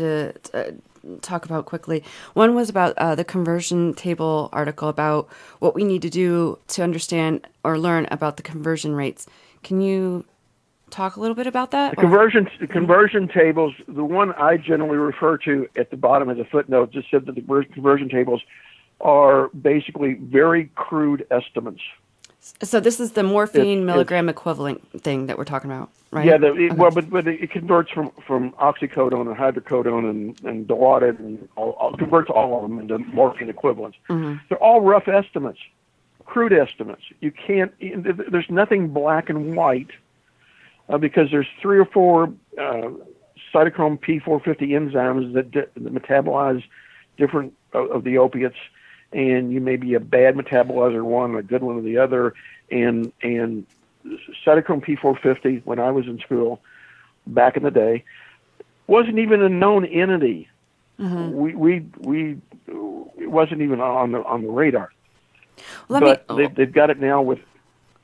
to talk about quickly. One was about the conversion table article about what we need to do to understand or learn about the conversion rates. Can you talk a little bit about that? The conversion tables, the one I generally refer to at the bottom as a footnote, just said that the conversion tables are basically very crude estimates. So this is the morphine milligram equivalent thing that we're talking about, right? Yeah, but it converts from oxycodone and hydrocodone and Dilaudid and converts all of them into morphine equivalents. They're all rough estimates, crude estimates. You can't. There's nothing black and white because there's 3 or 4 cytochrome P450 enzymes that metabolize different of the opiates. And you may be a bad metabolizer one, a good one or the other. And cytochrome P450, when I was in school back in the day, wasn't even a known entity. It wasn't even on the radar. They've got it now with.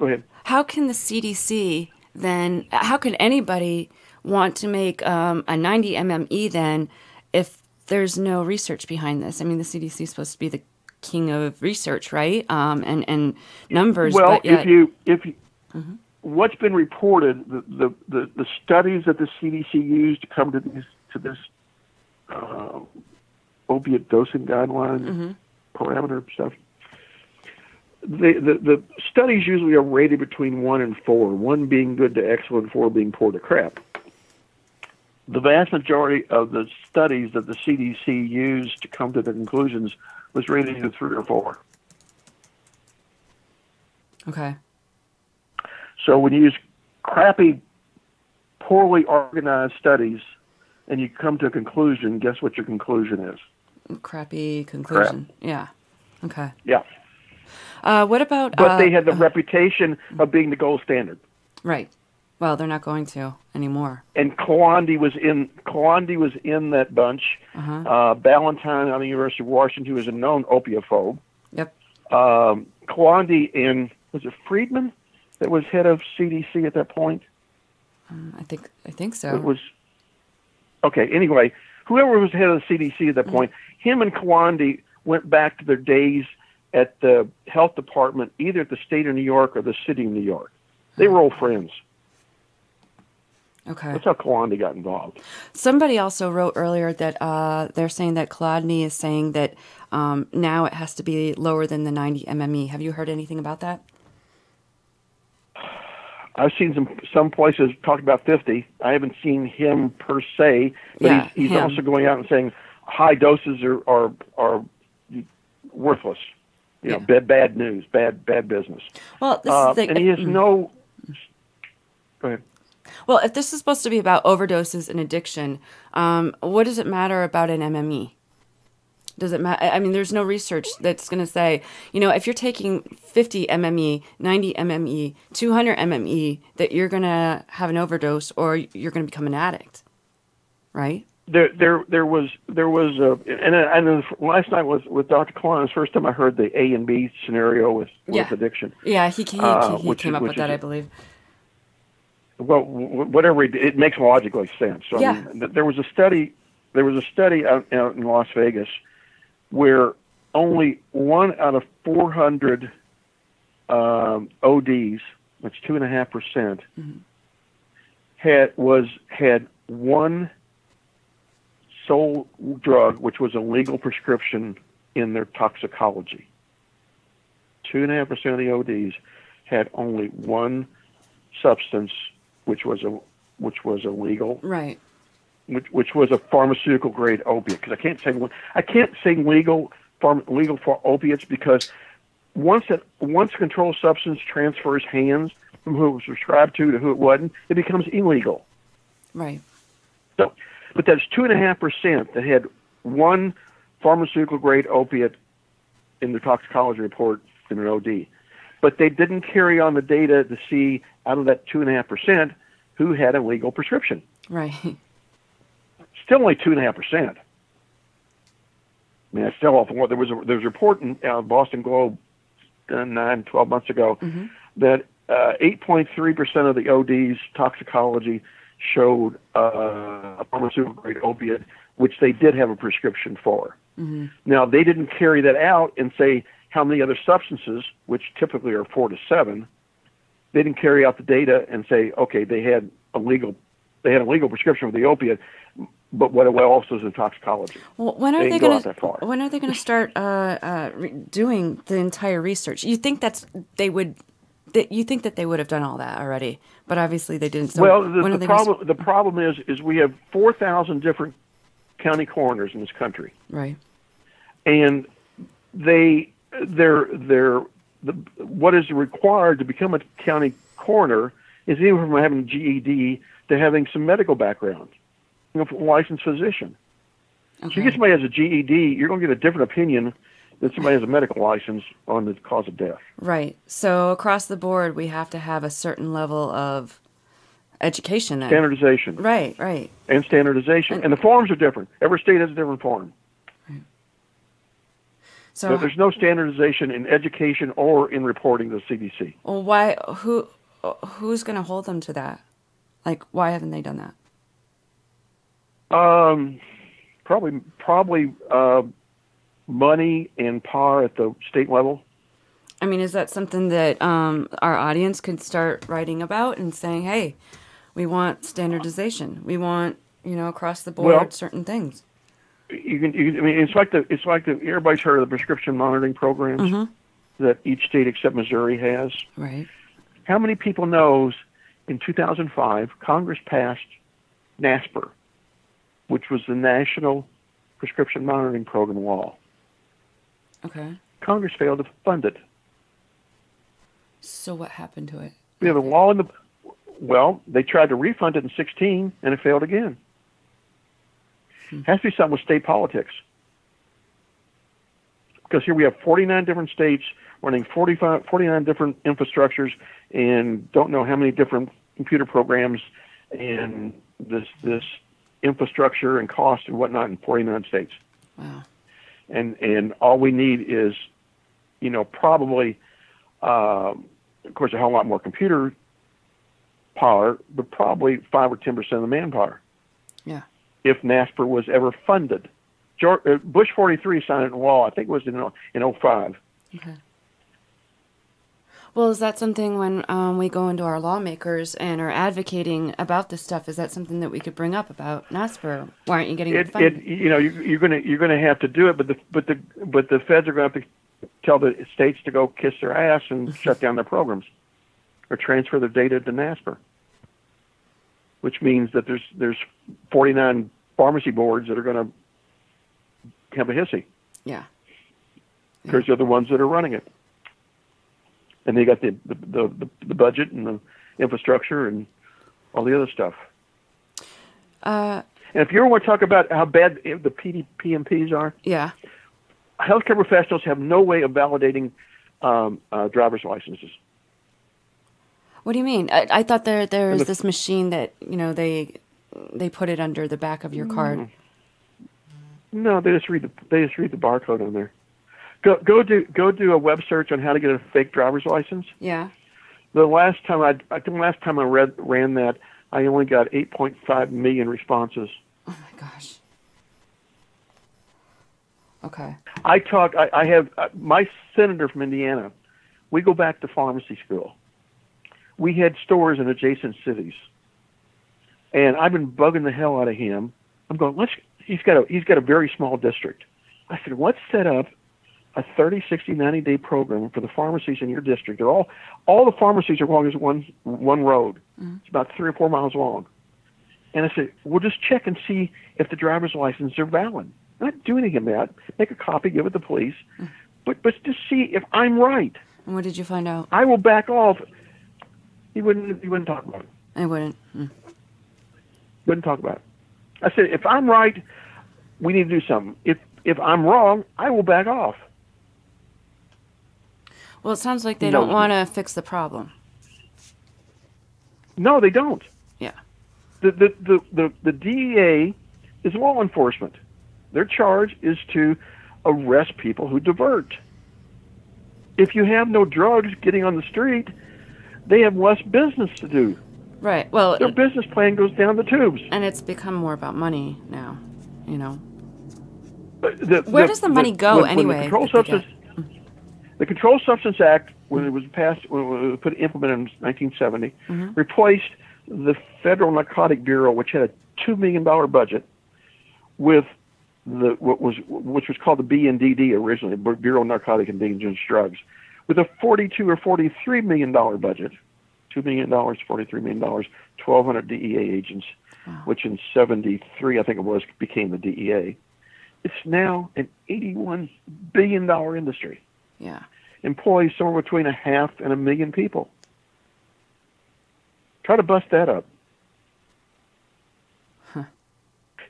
Go ahead. How can the CDC then? How can anybody want to make a 90 MME then if there's no research behind this? I mean, the CDC is supposed to be the king of research, right? And numbers. Well, but yet... if you what's been reported, the studies that the CDC used to come to this opiate dosing guideline parameter stuff. The studies usually are rated between 1 and 4, 1 being good to excellent, 4 being poor to crap. The vast majority of the studies that the CDC used to come to the conclusions was rated either 3 or 4. Okay. So when you use crappy, poorly organized studies and you come to a conclusion, guess what your conclusion is? Crappy conclusion. Crap. Yeah. Okay. Yeah. What about... But they had the reputation of being the gold standard. Right. Well, they're not going to anymore. And Kalandi was in that bunch. Ballantyne on the University of Washington, who was a known opiophobe. Yep. Kalandi and was it Friedman that was head of CDC at that point? I think so. It was okay. Anyway, whoever was head of the CDC at that point, him and Kalandi went back to their days at the health department, either at the state of New York or the city of New York. They were old friends. Okay. That's how Kalandi got involved. Somebody also wrote earlier that they're saying that Kalandi is saying that now it has to be lower than the 90 MME. Have you heard anything about that? I've seen some places talk about 50. I haven't seen him per se, but he's also going out and saying high doses are worthless. You know, bad news, bad business. Well, this is the, and he has no. Go ahead. Well, if this is supposed to be about overdoses and addiction, what does it matter about an MME? Does it matter? I mean, there's no research that's going to say, you know, if you're taking 50 MME, 90 MME, 200 MME, that you're going to have an overdose or you're going to become an addict, right? There was and last night was with Dr. Klein. The first time I heard the A and B scenario with addiction. Yeah, he came up with that, I believe. Well, whatever it makes logically sense. So, I mean, there was a study out in Las Vegas where only 1 out of 400 ODs, that's 2.5%, had one sole drug, which was a legal prescription in their toxicology. 2.5% of the ODs had only one substance, which was illegal, right? Which was a pharmaceutical grade opiate. Because I can't say legal for opiates, because once controlled substance transfers hands from who it was prescribed to who it wasn't, it becomes illegal. Right. So, but that's 2.5% that had one pharmaceutical grade opiate in the toxicology report in an OD. But they didn't carry on the data to see out of that 2.5% who had a legal prescription. Right. Still only 2.5%. I mean, that's still awful. There was a report in Boston Globe 12 months ago that 8.3% of the ODs toxicology showed a pharmaceutical grade opiate, which they did have a prescription for. Now, they didn't carry that out and say how many other substances, which typically are 4 to 7, they didn't carry out the data and say, okay, they had a legal prescription for the opiate, but what else is in toxicology? Well, when are they going to start doing the entire research? You think that they would have done all that already, but obviously they didn't. So well, the problem is we have 4,000 different county coroners in this country, right? And what is required to become a county coroner is even from having a GED to having some medical background, licensed physician. Okay. So you get somebody who has a GED, you're going to get a different opinion than somebody who has a medical license on the cause of death. Right. So across the board, we have to have a certain level of education. Then. Standardization. Right. And standardization. And the forms are different. Every state has a different form. Right. So there's no standardization in education or in reporting to the CDC. Well, who's going to hold them to that? Like, why haven't they done that? Probably money and power at the state level. I mean, is that something that our audience could start writing about and saying, hey, we want standardization. We want, across the board certain things. I mean, it's like everybody's heard of the prescription monitoring programs that each state except Missouri has. Right. How many people knows in 2005, Congress passed NASPR, which was the National Prescription Monitoring Program law. Okay. Congress failed to fund it. So what happened to it? We have a law they tried to refund it in 2016, and it failed again. It has to be something with state politics. Because here we have 49 different states running 49 different infrastructures and don't know how many different computer programs and this infrastructure and cost and whatnot in 49 states. Wow. And all we need is, probably, of course, a whole lot more computer power, but probably 5 or 10% of the manpower. Yeah. If NASPR was ever funded. Bush 43 signed it into law. I think it was in 2005. Okay. Well, is that something when we go into our lawmakers and are advocating about this stuff? Is that something that we could bring up about NASPR? Why aren't you getting it funded? You're going to have to do it, but the feds are going to have to tell the states to go kiss their ass and shut down their programs. or transfer their data to NASPR, which means that there's 49 pharmacy boards that are going to have a hissy. Yeah. Because they're the ones that are running it. And they got the budget and the infrastructure and all the other stuff. And if you ever want to talk about how bad the PMPs are, yeah, healthcare professionals have no way of validating driver's licenses. What do you mean? I thought there was this machine that they put it under the back of your card. No, they just read the barcode on there. Go do a web search on how to get a fake driver's license. Yeah. The last time I ran that, I only got 8.5 million responses. Oh my gosh. Okay. I have my senator from Indiana. We go back to pharmacy school. We had stores in adjacent cities, and I've been bugging the hell out of him. I'm going, he's got a very small district. I said, let's set up a 30, 60, 90-day program for the pharmacies in your district. They're all the pharmacies are along as one road. Mm-hmm. It's about 3 or 4 miles long. And I said, we'll just check and see if the driver's license are valid. Not do anything of that. Make a copy, give it to the police, but just see if I'm right. And what did you find out? I will back off. He wouldn't talk about it. I wouldn't. Wouldn't talk about it. I said, if I'm right, we need to do something. If I'm wrong, I will back off. Well, it sounds like they don't want to fix the problem. No, they don't. Yeah. The DEA is law enforcement. Their charge is to arrest people who divert. If you have no drugs getting on the street, they have less business to do. Right. Well, their business plan goes down the tubes. And it's become more about money now, Where does the money go anyway? The Controlled Substance Act, when it was passed, when it was implemented in 1970, replaced the Federal Narcotic Bureau, which had a $2 million budget, with which was called the BNDD originally, Bureau of Narcotic and Dangerous Drugs, with a $42 or $43 million budget. $2 million, $43 million, 1,200 DEA agents, which in 73, I think it was, became the DEA. It's now an $81 billion industry. Yeah. Employs somewhere between 500,000 and 1 million people. Try to bust that up. Huh.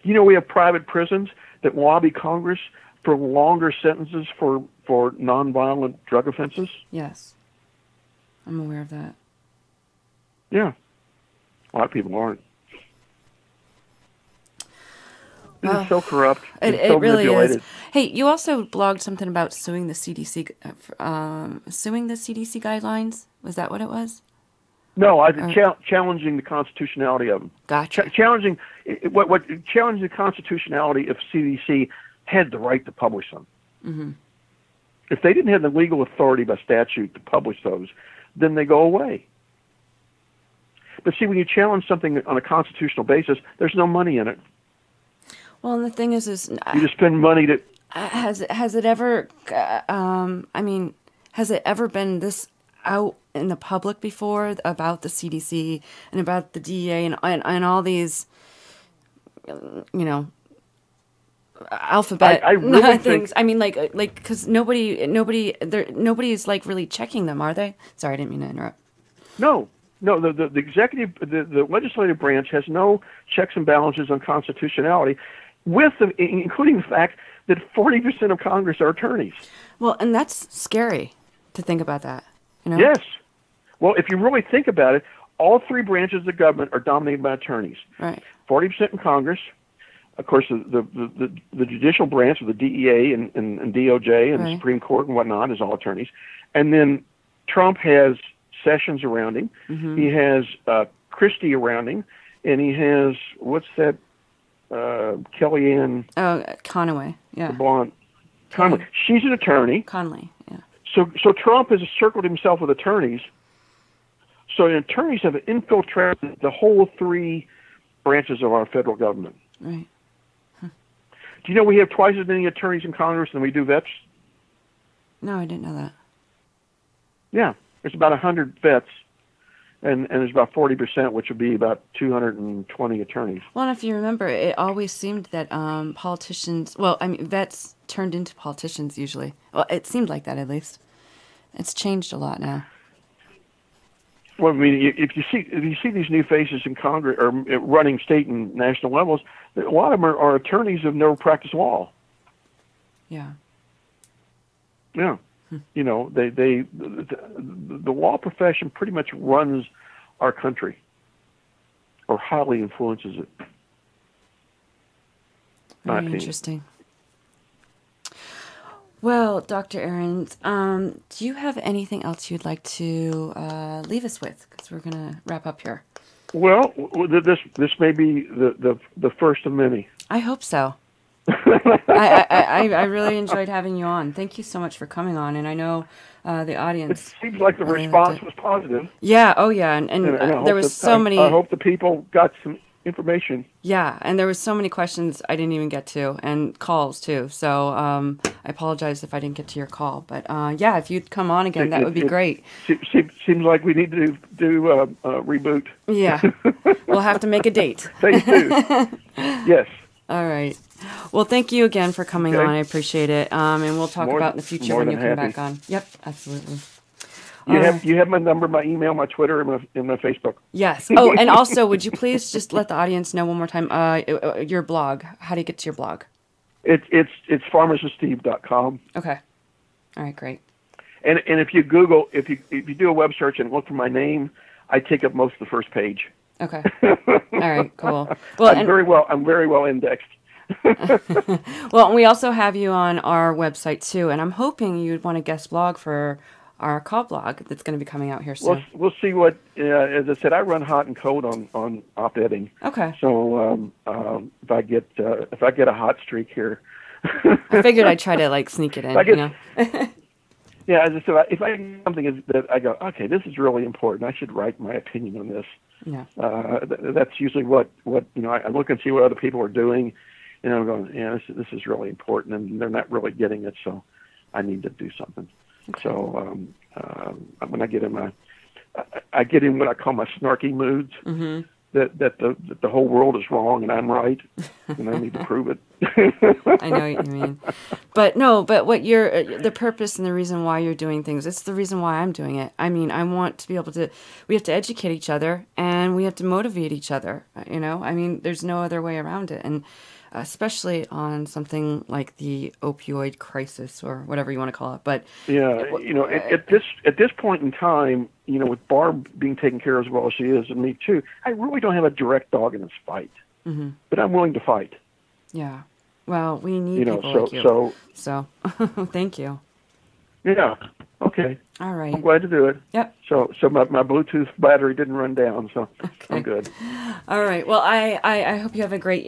We have private prisons that lobby Congress for longer sentences for nonviolent drug offenses. Yes. I'm aware of that. Yeah. A lot of people aren't. It's so corrupt. It so really manipulated. is. Hey, you also blogged something about suing the CDC guidelines. Was that what it was? No, I was challenging the constitutionality of them. Gotcha. Challenging the constitutionality if CDC had the right to publish them. Mm-hmm. If they didn't have the legal authority by statute to publish those, then they go away. But see, when you challenge something on a constitutional basis, there's no money in it. Well, and the thing is you just spend money to. Has it ever? Has it ever been this out in the public before about the CDC and about the DEA and all these, alphabet I really things? Because nobody's like really checking them, are they? Sorry, I didn't mean to interrupt. No. The executive, the legislative branch has no checks and balances on constitutionality, including the fact that 40% of Congress are attorneys. Well, and that's scary to think about that. Yes. Well, if you really think about it, all 3 branches of the government are dominated by attorneys. Right. 40% in Congress. Of course, the judicial branch of the DEA and DOJ and the Supreme Court and whatnot is all attorneys. And then Trump has Sessions around him. Mm-hmm. He has Christie around him, and he has Kellyanne. Oh, Conaway. Yeah. The blonde. Conway. Yeah. She's an attorney. Conley. Yeah. So Trump has circled himself with attorneys. So the attorneys have infiltrated the whole 3 branches of our federal government. Right. Huh. Do you know we have twice as many attorneys in Congress than we do vets? No, I didn't know that. Yeah. There's about 100 vets and there's about 40%, which would be about 220 attorneys. Well, and if you remember, it always seemed that politicians, well, I mean, vets turned into politicians usually. Well, it seemed like that at least. It's changed a lot now. Well, I mean, if you see these new faces in Congress or running state and national levels, a lot of them are attorneys who've never practiced law. Yeah. Yeah. You know, the law profession pretty much runs our country, or highly influences it. Very interesting. Well, Dr. Ariens, do you have anything else you'd like to leave us with? Because we're going to wrap up here. Well, this may be the first of many. I hope so. I really enjoyed having you on. Thank you so much for coming on, and I know the audience. It seems like the response was positive. Yeah. Oh, yeah. And there was so many. I hope the people got some information. Yeah, and there was so many questions I didn't even get to, and calls too. So I apologize if I didn't get to your call, but yeah, if you'd come on again, that would be great. Seems like we need to do a reboot. Yeah, we'll have to make a date. Phase 2. Yes. All right. Well, thank you again for coming on. I appreciate it. And we'll talk about in the future when you come back on. Yep, absolutely. You have my number, my email, my Twitter, and my Facebook. Yes. Oh, and also, would you please just let the audience know one more time your blog? How do you get to your blog? It's pharmaciststeve.com. Okay. All right. Great. And if you Google, if you do a web search and look for my name, I take up most of the first page. Okay. All right. Cool. Well, I'm very well indexed. Well, we also have you on our website too, and I'm hoping you'd want to guest blog for our call blog that's going to be coming out here soon. We'll see what. As I said, I run hot and cold on op-editing. Okay. So if I get a hot streak here, I figured I'd try to sneak it in. Yeah, as I said, if I get something that I go, okay, this is really important, I should write my opinion on this. Yeah. That's usually what I look and see what other people are doing, and I'm going, yeah, this is really important, and they're not really getting it, so I need to do something. Okay. So when I get in what I call my snarky moods, mm-hmm. that the whole world is wrong and I'm right, and I need to prove it. I know what you mean, but what the purpose and the reason why you're doing things, it's the reason why I'm doing it. I mean, I want to be able to. We have to educate each other, and we have to motivate each other. I mean, there's no other way around it, and especially on something like the opioid crisis or whatever you want to call it. But yeah, at this point in time, with Barb being taken care of as well as she is, and me too, I really don't have a direct dog in this fight. Mm-hmm. But I'm willing to fight. Yeah. Well, we need people like you. So thank you. Yeah. Okay. All right. I'm glad to do it. Yep. So my Bluetooth battery didn't run down, so okay. I'm good. All right. Well, I hope you have a great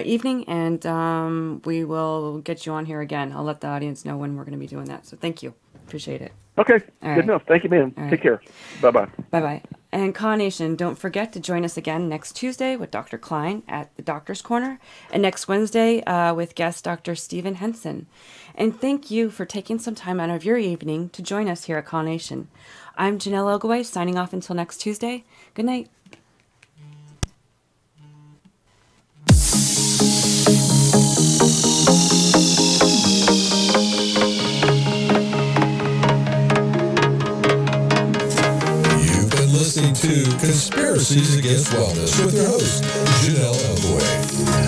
evening, and we will get you on here again. I'll let the audience know when we're going to be doing that. So thank you. Appreciate it. Okay. All Good enough. Thank you, ma'am. Take care. Bye-bye. Bye-bye. And Con Nation, don't forget to join us again next Tuesday with Dr. Klein at the Doctor's Corner, and next Wednesday with guest Dr. Stephen Henson. And thank you for taking some time out of your evening to join us here at Con Nation. I'm Janelle Ogaway, signing off until next Tuesday. Good night. Listening to Conspiracies Against Wellness with your host, Janelle Ogaway.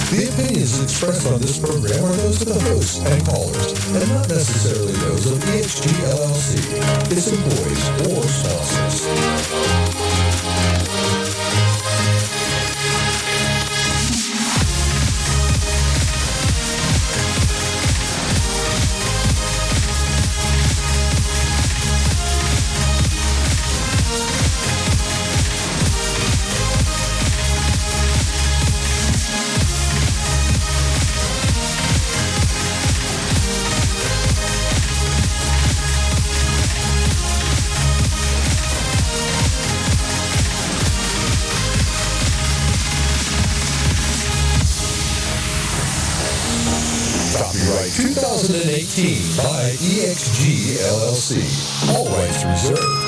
The opinions expressed on this program are those of the host and callers, and not necessarily those of EXG LLC, its employees, or sponsors. Copyright 2018 by EXG LLC. All rights reserved.